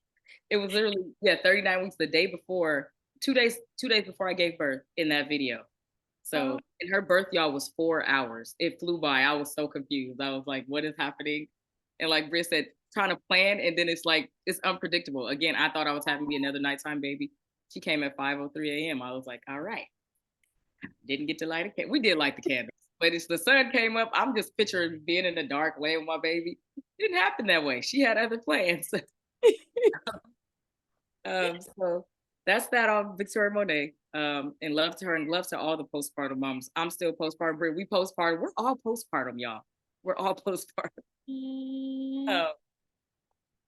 39 weeks, the day before, 2 days before I gave birth in that video. So, and her birth, y'all, was 4 hours. It flew by. I was so confused. I was like, what is happening? And like Bria said, trying to plan, and then it's like, it's unpredictable. Again, I thought I was having me another nighttime baby. She came at 5:03 a.m. I was like, all right. Didn't get to light a candle. We did light the candles, but it's the sun came up. I'm just picturing being in the dark laying with my baby. Didn't happen that way. She had other plans. So that's that on Victoria Monet. And love to her, and love to all the postpartum moms. I'm still postpartum. We postpartum. We're all postpartum, y'all. We're all postpartum.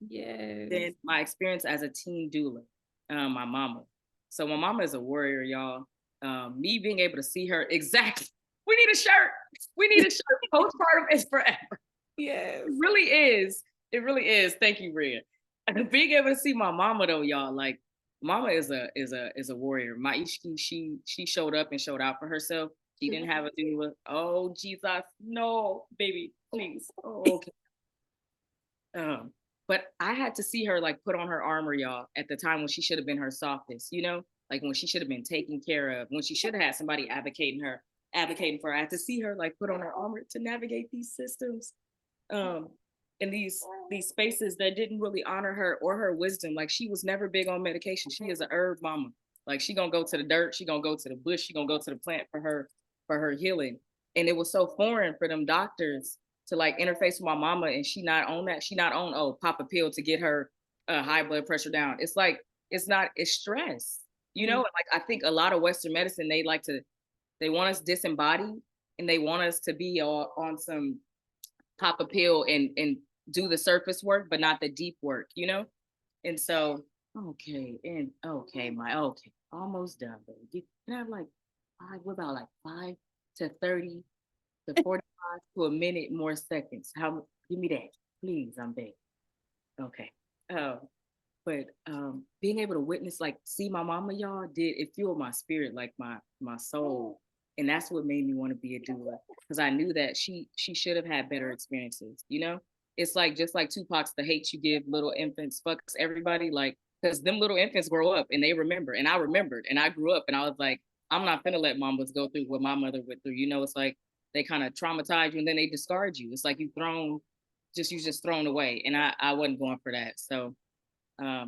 Yes. Then my experience as a teen doula, my mama. So my mama is a warrior, y'all. Me being able to see her, exactly. We need a shirt. We need a shirt. Postpartum is forever. Yes. It really is. It really is. Thank you, Bria. And being able to see my mama though, y'all, like mama is a warrior. My Ishki, she showed up and showed out for herself. She didn't have a doula. Oh Jesus, no, baby, please. Oh, okay. But I had to see her like put on her armor, y'all, at the time when she should have been her softest, like when she should have been taken care of, when she should have had somebody advocating for her. I had to see her like put on her armor to navigate these systems, in these spaces that didn't really honor her or her wisdom. Like she was never big on medication. She is a herb mama. Like she gonna go to the dirt, she gonna go to the bush, she gonna go to the plant for her healing. And it was so foreign for them doctors to like interface with my mama, and she not on that. She not on, oh, pop a pill to get her high blood pressure down. It's like, it's stress, Like I think a lot of Western medicine, they want us disembodied, and they want us to be on some pop a pill and do the surface work, but not the deep work, And so, okay, almost done, baby. You have like what about like 5 to 30 to 45 to a minute more seconds? Give me that, please. I'm begging. Okay. But being able to witness, like see my mama, y'all, it fueled my spirit, like my soul. And that's what made me want to be a doula, because I knew that she should have had better experiences, It's like, just like Tupac's "The Hate You Give Little Infants Fucks Everybody," like, because them little infants grow up and they remember, and I remembered, and I grew up and I was like, I'm not gonna let mamas go through what my mother went through. You know, it's like they kind of traumatize you and then they discard you. It's like you just thrown away. And I wasn't going for that. So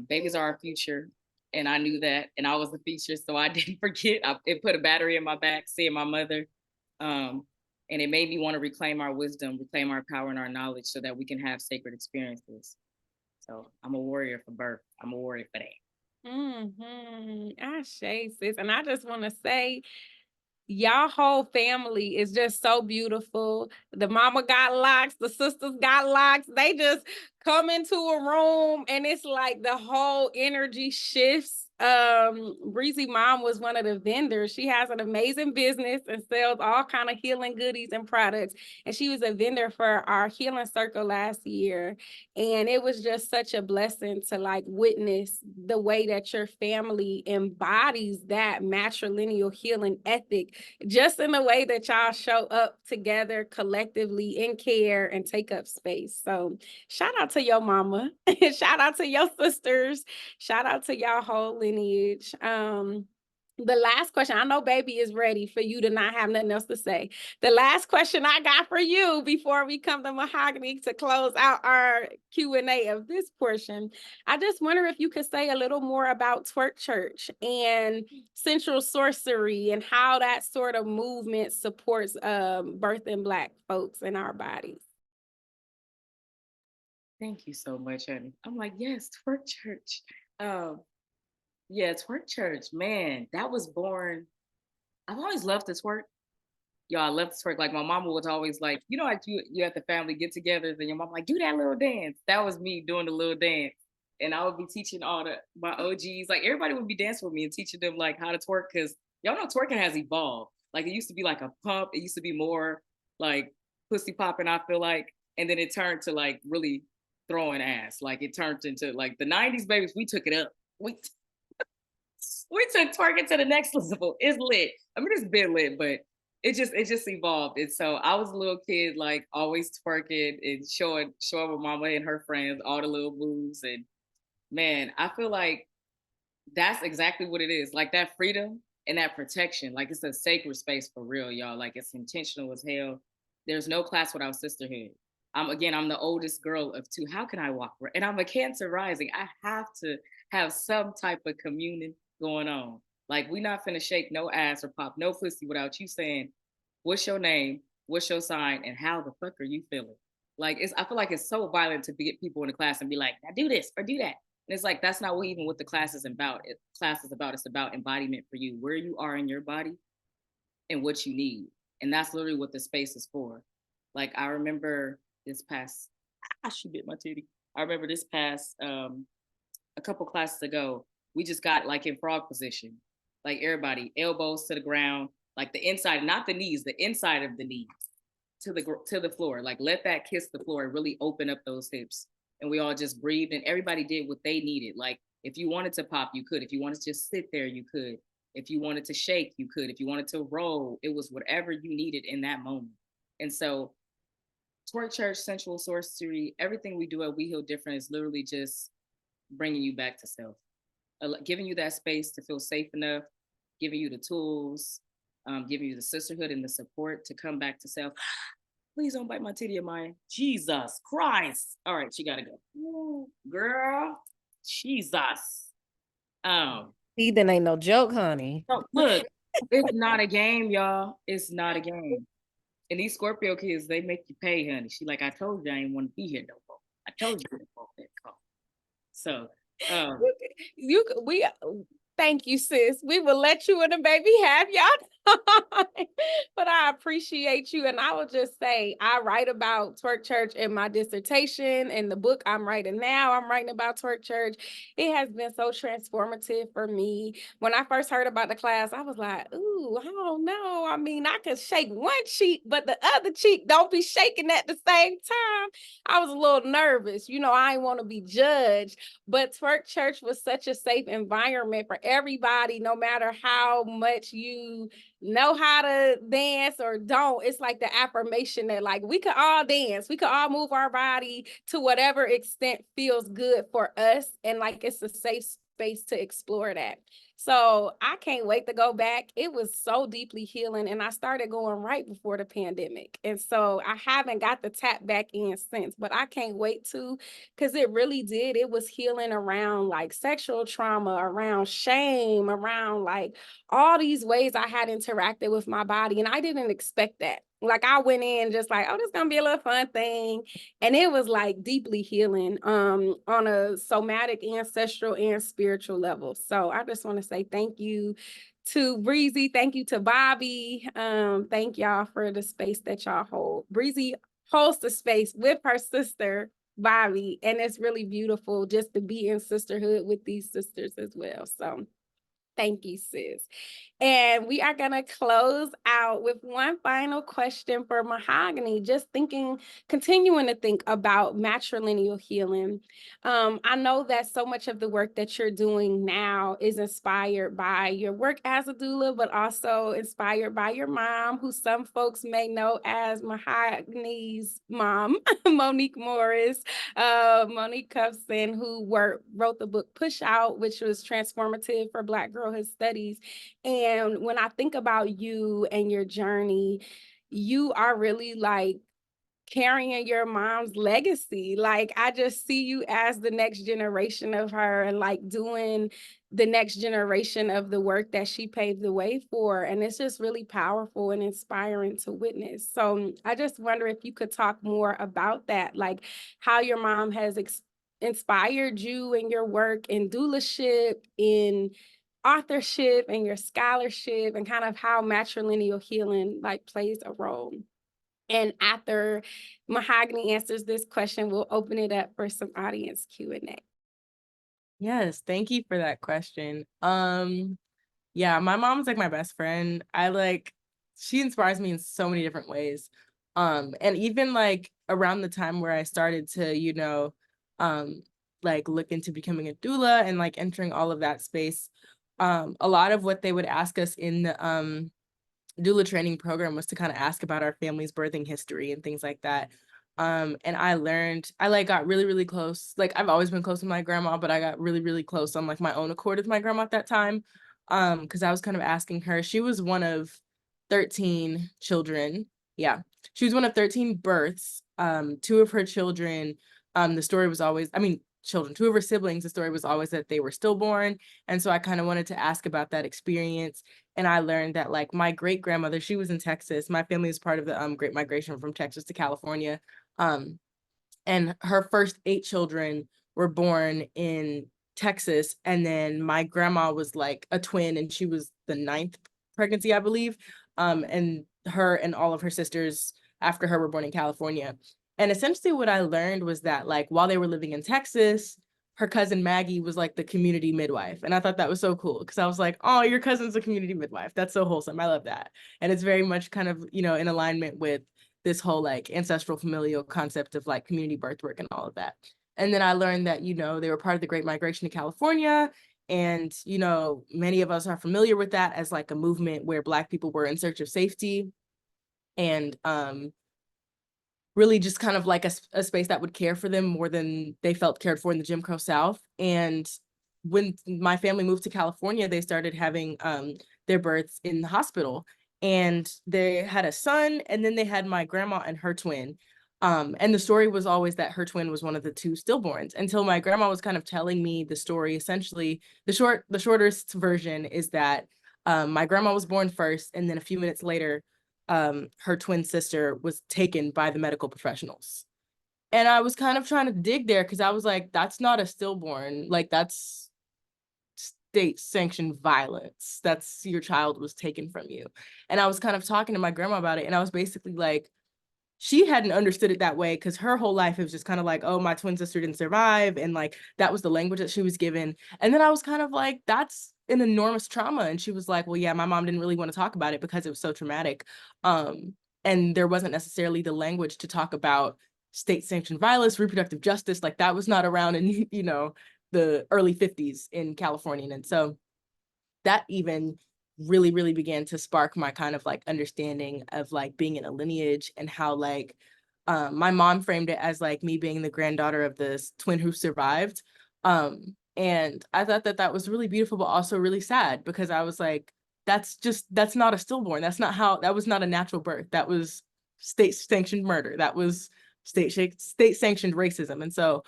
babies are our future. And I knew that. And I was the future. So I didn't forget. It put a battery in my back, seeing my mother. And it made me want to reclaim our wisdom, reclaim our power and our knowledge so that we can have sacred experiences. So I'm a warrior for birth. I'm a warrior for that. Ashe, sis. And I just want to say, y'all whole family is just so beautiful. The mama got locks, the sisters got locks. They just come into a room and it's like the whole energy shifts. Breezy mom was one of the vendors. She has an amazing business and sells all kind of healing goodies and products. And she was a vendor for our healing circle last year. And it was just such a blessing to like witness the way that your family embodies that matrilineal healing ethic, just in the way that y'all show up together collectively in care and take up space. So shout out to your mama, shout out to your sisters, shout out to y'all whole lineage. The last question, I know baby is ready for you to not have nothing else to say. The last question I got for you before we come to Mahogany to close out our Q&A of this portion, I just wonder if you could say a little more about Twerk Church and sensual sorcery and how that sort of movement supports birthing Black folks in our bodies. Thank you so much, honey. I'm like, yes, Twerk Church. Yeah, Twerk Church, man, that was born. I've always loved to twerk. Y'all, I love to twerk. Like my mama was always like, you know, like you at the family get-togethers and your mom like, do that little dance. That was me doing the little dance. And I would be teaching all my OGs, like everybody would be dancing with me and teaching them like how to twerk, because y'all know twerking has evolved. Like it used to be like a pump. It used to be more like pussy popping, I feel like. And then it turned to like really throwing ass. Like it turned into like the 90s babies, we took it up. We took twerking to the next level. It's lit. I mean, it's been lit, but it just evolved. And so I was a little kid, like always twerking and showing my mama and her friends all the little moves. And man, I feel like that's exactly what it is. Like that freedom and that protection. Like it's a sacred space for real, y'all. Like it's intentional as hell. There's no class without sisterhood. I'm the oldest girl of two. How can I walk? And I'm a Cancer rising. I have to have some type of communion going on. Like we not finna shake no ass or pop no pussy without you saying, what's your name, what's your sign, and how the fuck are you feeling? Like I feel like it's so violent to get people in the class and be like, now do this or do that. And it's like that's not what the class is about. It's about embodiment for you, where you are in your body and what you need. And that's literally what the space is for. Like I remember this past, she bit my titty. I remember this past a couple classes ago, we just got like in frog position, like everybody elbows to the ground, like the inside, not the knees, the inside of the knees to the floor. Like let that kiss the floor and really open up those hips. And we all just breathed and everybody did what they needed. Like if you wanted to pop, you could. If you wanted to just sit there, you could. If you wanted to shake, you could. If you wanted to roll, it was whatever you needed in that moment. And so Twerk Church, sensual sorcery, everything we do at We Heal Different is literally just bringing you back to self, giving you that space to feel safe enough, giving you the tools, giving you the sisterhood and the support to come back to self. Please don't bite my titty, Amaya. Jesus Christ. All right, she gotta go. Girl, Jesus. Heathen ain't no joke, honey. So look, it's not a game, y'all. It's not a game. And these Scorpio kids, they make you pay, honey. She like, I told you I didn't want to be here no more. I told you no more. So thank you, sis. We will let you and the baby have y'all time. But I appreciate you. And I will just say, I write about Twerk Church in my dissertation and the book I'm writing now. I'm writing about Twerk Church. It has been so transformative for me. When I first heard about the class, I was like, ooh, I don't know. I mean, I could shake one cheek, but the other cheek don't be shaking at the same time. I was a little nervous. You know, I didn't want to be judged. But Twerk Church was such a safe environment for everybody, no matter how much you know how to dance or don't. It's like the affirmation that like we could all dance, we could all move our body to whatever extent feels good for us. And like it's a safe space to explore that. So I can't wait to go back. It was so deeply healing, and I started going right before the pandemic. And so I haven't got the tap back in since, but I can't wait to, because it really did. It was healing around like sexual trauma, around shame, around like all these ways I had interacted with my body. And I didn't expect that. Like I went in just like, oh, this is gonna be a little fun thing. And it was like deeply healing on a somatic, ancestral, and spiritual level. So I just want to say thank you to Breezy. Thank you to Bobby. Thank y'all for the space that y'all hold. Breezy holds the space with her sister, Bobby. And it's really beautiful just to be in sisterhood with these sisters as well. So thank you, sis. And we are going to close out with one final question for Mahogany, just continuing to think about matrilineal healing. I know that so much of the work that you're doing now is inspired by your work as a doula, but also inspired by your mom, who some folks may know as Mahogany's mom, Monique Morris, Monique Couvson, who wrote the book Push Out, which was transformative for Black girlhood studies. And when I think about you and your journey, you are really like carrying your mom's legacy. Like I just see you as the next generation of her and like doing the next generation of the work that she paved the way for. And it's just really powerful and inspiring to witness. So I just wonder if you could talk more about that, like how your mom has inspired you in your work in doulaship, in authorship, and your scholarship, and kind of how matrilineal healing like plays a role. And after Mahogany answers this question, we'll open it up for some audience Q&A. Yes, thank you for that question. Yeah, my mom's like my best friend. She inspires me in so many different ways. And even like around the time where I started to, like look into becoming a doula and like entering all of that space, a lot of what they would ask us in the doula training program was to kind of ask about our family's birthing history and things like that. And I like got really, really close. Like I've always been close to my grandma, but I got really, really close on like my own accord with my grandma at that time. Because I was kind of asking her, she was one of 13 children. Yeah, she was one of 13 births. Two of her children, the story was always, two of her siblings, the story was always that they were stillborn. And so I kind of wanted to ask about that experience. And I learned that like my great grandmother, she was in Texas. My family was part of the Great Migration from Texas to California. And her first 8 children were born in Texas. And then my grandma was like a twin, and she was the 9th pregnancy, I believe. And her and all of her sisters after her were born in California. And essentially what I learned was that like while they were living in Texas, her cousin Maggie was like the community midwife. And I thought that was so cool because I was like, oh, your cousin's a community midwife. That's so wholesome. I love that. And it's very much kind of, in alignment with this whole like ancestral familial concept of like community birth work and all of that. And then I learned that, they were part of the Great Migration to California. And, many of us are familiar with that as like a movement where Black people were in search of safety and really just kind of like a space that would care for them more than they felt cared for in the Jim Crow South. And when my family moved to California, they started having their births in the hospital. And they had a son, and then they had my grandma and her twin. And the story was always that her twin was one of the 2 stillborns, until my grandma was kind of telling me the story. Essentially, the shortest version is that my grandma was born first, and then a few minutes later, her twin sister was taken by the medical professionals. And I was kind of trying to dig there because I was like, that's not a stillborn. Like, that's state-sanctioned violence. That's your child was taken from you. And I was kind of talking to my grandma about it. And I was basically like, she hadn't understood it that way because her whole life it was just kind of like, oh, my twin sister didn't survive. And like, that was the language that she was given. And then I was kind of like, that's an enormous trauma. And she was like, well, yeah, my mom didn't really want to talk about it because it was so traumatic. And there wasn't necessarily the language to talk about state-sanctioned violence, reproductive justice. Like that was not around in, the early 50s in California. And so that even really, really began to spark my kind of like understanding of like being in a lineage and how like my mom framed it as like me being the granddaughter of this twin who survived. And I thought that that was really beautiful, but also really sad, because I was like, that's not a stillborn. That was not a natural birth. That was state sanctioned murder. That was state sanctioned racism. And so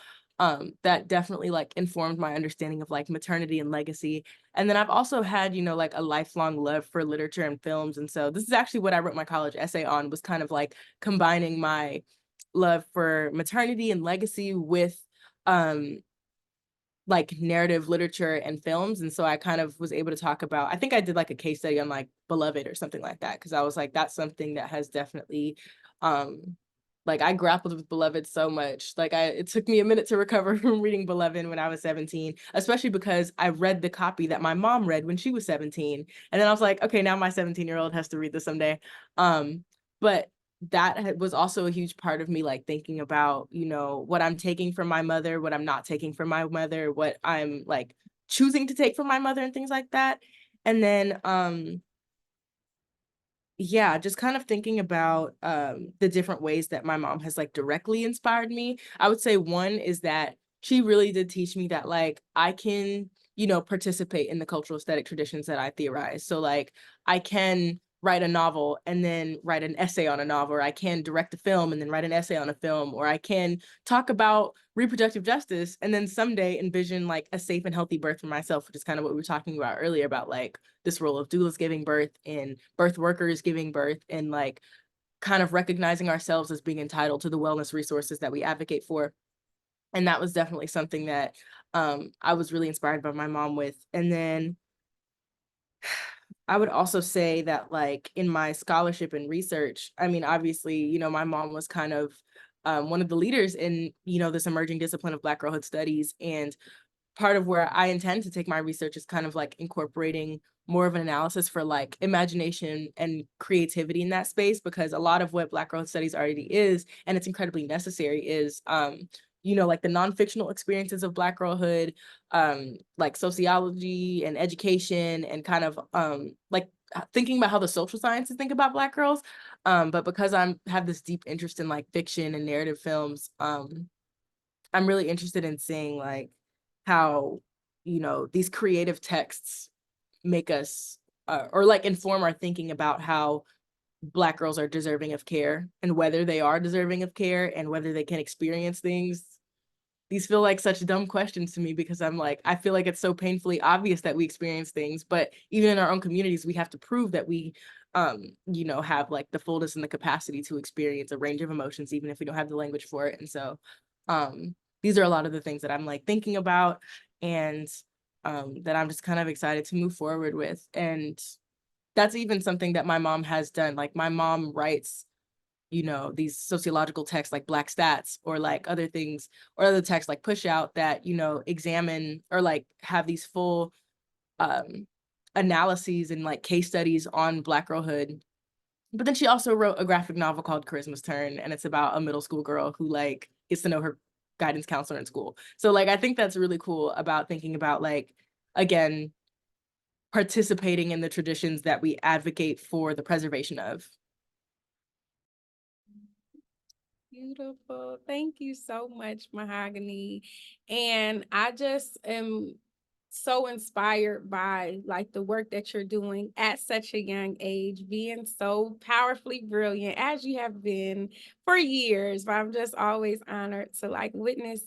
that definitely like informed my understanding of like maternity and legacy. And then I've also had, you know, like a lifelong love for literature and films. And so this is actually what I wrote my college essay on, was kind of like combining my love for maternity and legacy with like narrative literature and films. And so I kind of was able to talk about, I think I did like a case study on like Beloved or something like that, because I was like, that's something that has definitely like I grappled with Beloved so much. Like it took me a minute to recover from reading Beloved when I was 17, especially because I read the copy that my mom read when she was 17. And then I was like, okay, now my 17-year-old has to read this someday. But that was also a huge part of me, like thinking about, you know, what I'm taking from my mother, what I'm not taking from my mother, what I'm like choosing to take from my mother, and things like that. And then yeah, just kind of thinking about the different ways that my mom has like directly inspired me. I would say one is that she really did teach me that like I can, you know, participate in the cultural aesthetic traditions that I theorize. So like I can write a novel and then write an essay on a novel, or I can direct a film and then write an essay on a film, or I can talk about reproductive justice and then someday envision like a safe and healthy birth for myself, which is kind of what we were talking about earlier about like this role of doulas giving birth and birth workers giving birth, and like kind of recognizing ourselves as being entitled to the wellness resources that we advocate for. And that was definitely something that I was really inspired by my mom with. And then I would also say that like in my scholarship and research, I mean, obviously, you know, my mom was kind of one of the leaders in, you know, this emerging discipline of Black girlhood studies. And part of where I intend to take my research is kind of like incorporating more of an analysis for like imagination and creativity in that space, because a lot of what Black girlhood studies already is, and it's incredibly necessary, is you know, like the non-fictional experiences of Black girlhood, like sociology and education, and kind of like thinking about how the social sciences think about Black girls. But because I have this deep interest in like fiction and narrative films, I'm really interested in seeing like how, you know, these creative texts make us or like inform our thinking about how Black girls are deserving of care, and whether they are deserving of care, and whether they can experience things. These feel like such dumb questions to me, because I'm like, I feel like it's so painfully obvious that we experience things, but even in our own communities, we have to prove that we you know, have like the fullness and the capacity to experience a range of emotions, even if we don't have the language for it. And so these are a lot of the things that I'm like thinking about, and that I'm just kind of excited to move forward with. And that's even something that my mom has done. Like my mom writes, you know, these sociological texts like Black Stats, or like other things, or other texts like Push Out, that, you know, examine or like have these full analyses and like case studies on Black girlhood. But then she also wrote a graphic novel called Charisma's Turn, and it's about a middle school girl who like gets to know her guidance counselor in school. So like I think that's really cool about thinking about like, again, participating in the traditions that we advocate for the preservation of. Beautiful. Thank you so much, Mahogany. And I just am so inspired by like the work that you're doing at such a young age, being so powerfully brilliant as you have been for years. But I'm just always honored to like witness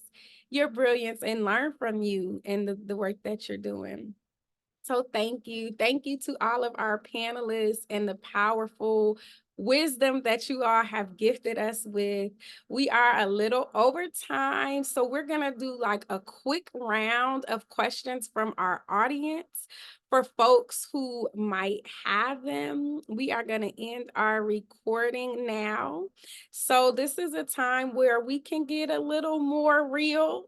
your brilliance and learn from you and the work that you're doing. So thank you. Thank you to all of our panelists and the powerful wisdom that you all have gifted us with. We are a little over time, so we're going to do like a quick round of questions from our audience. For folks who might have them, we are going to end our recording now. So this is a time where we can get a little more real.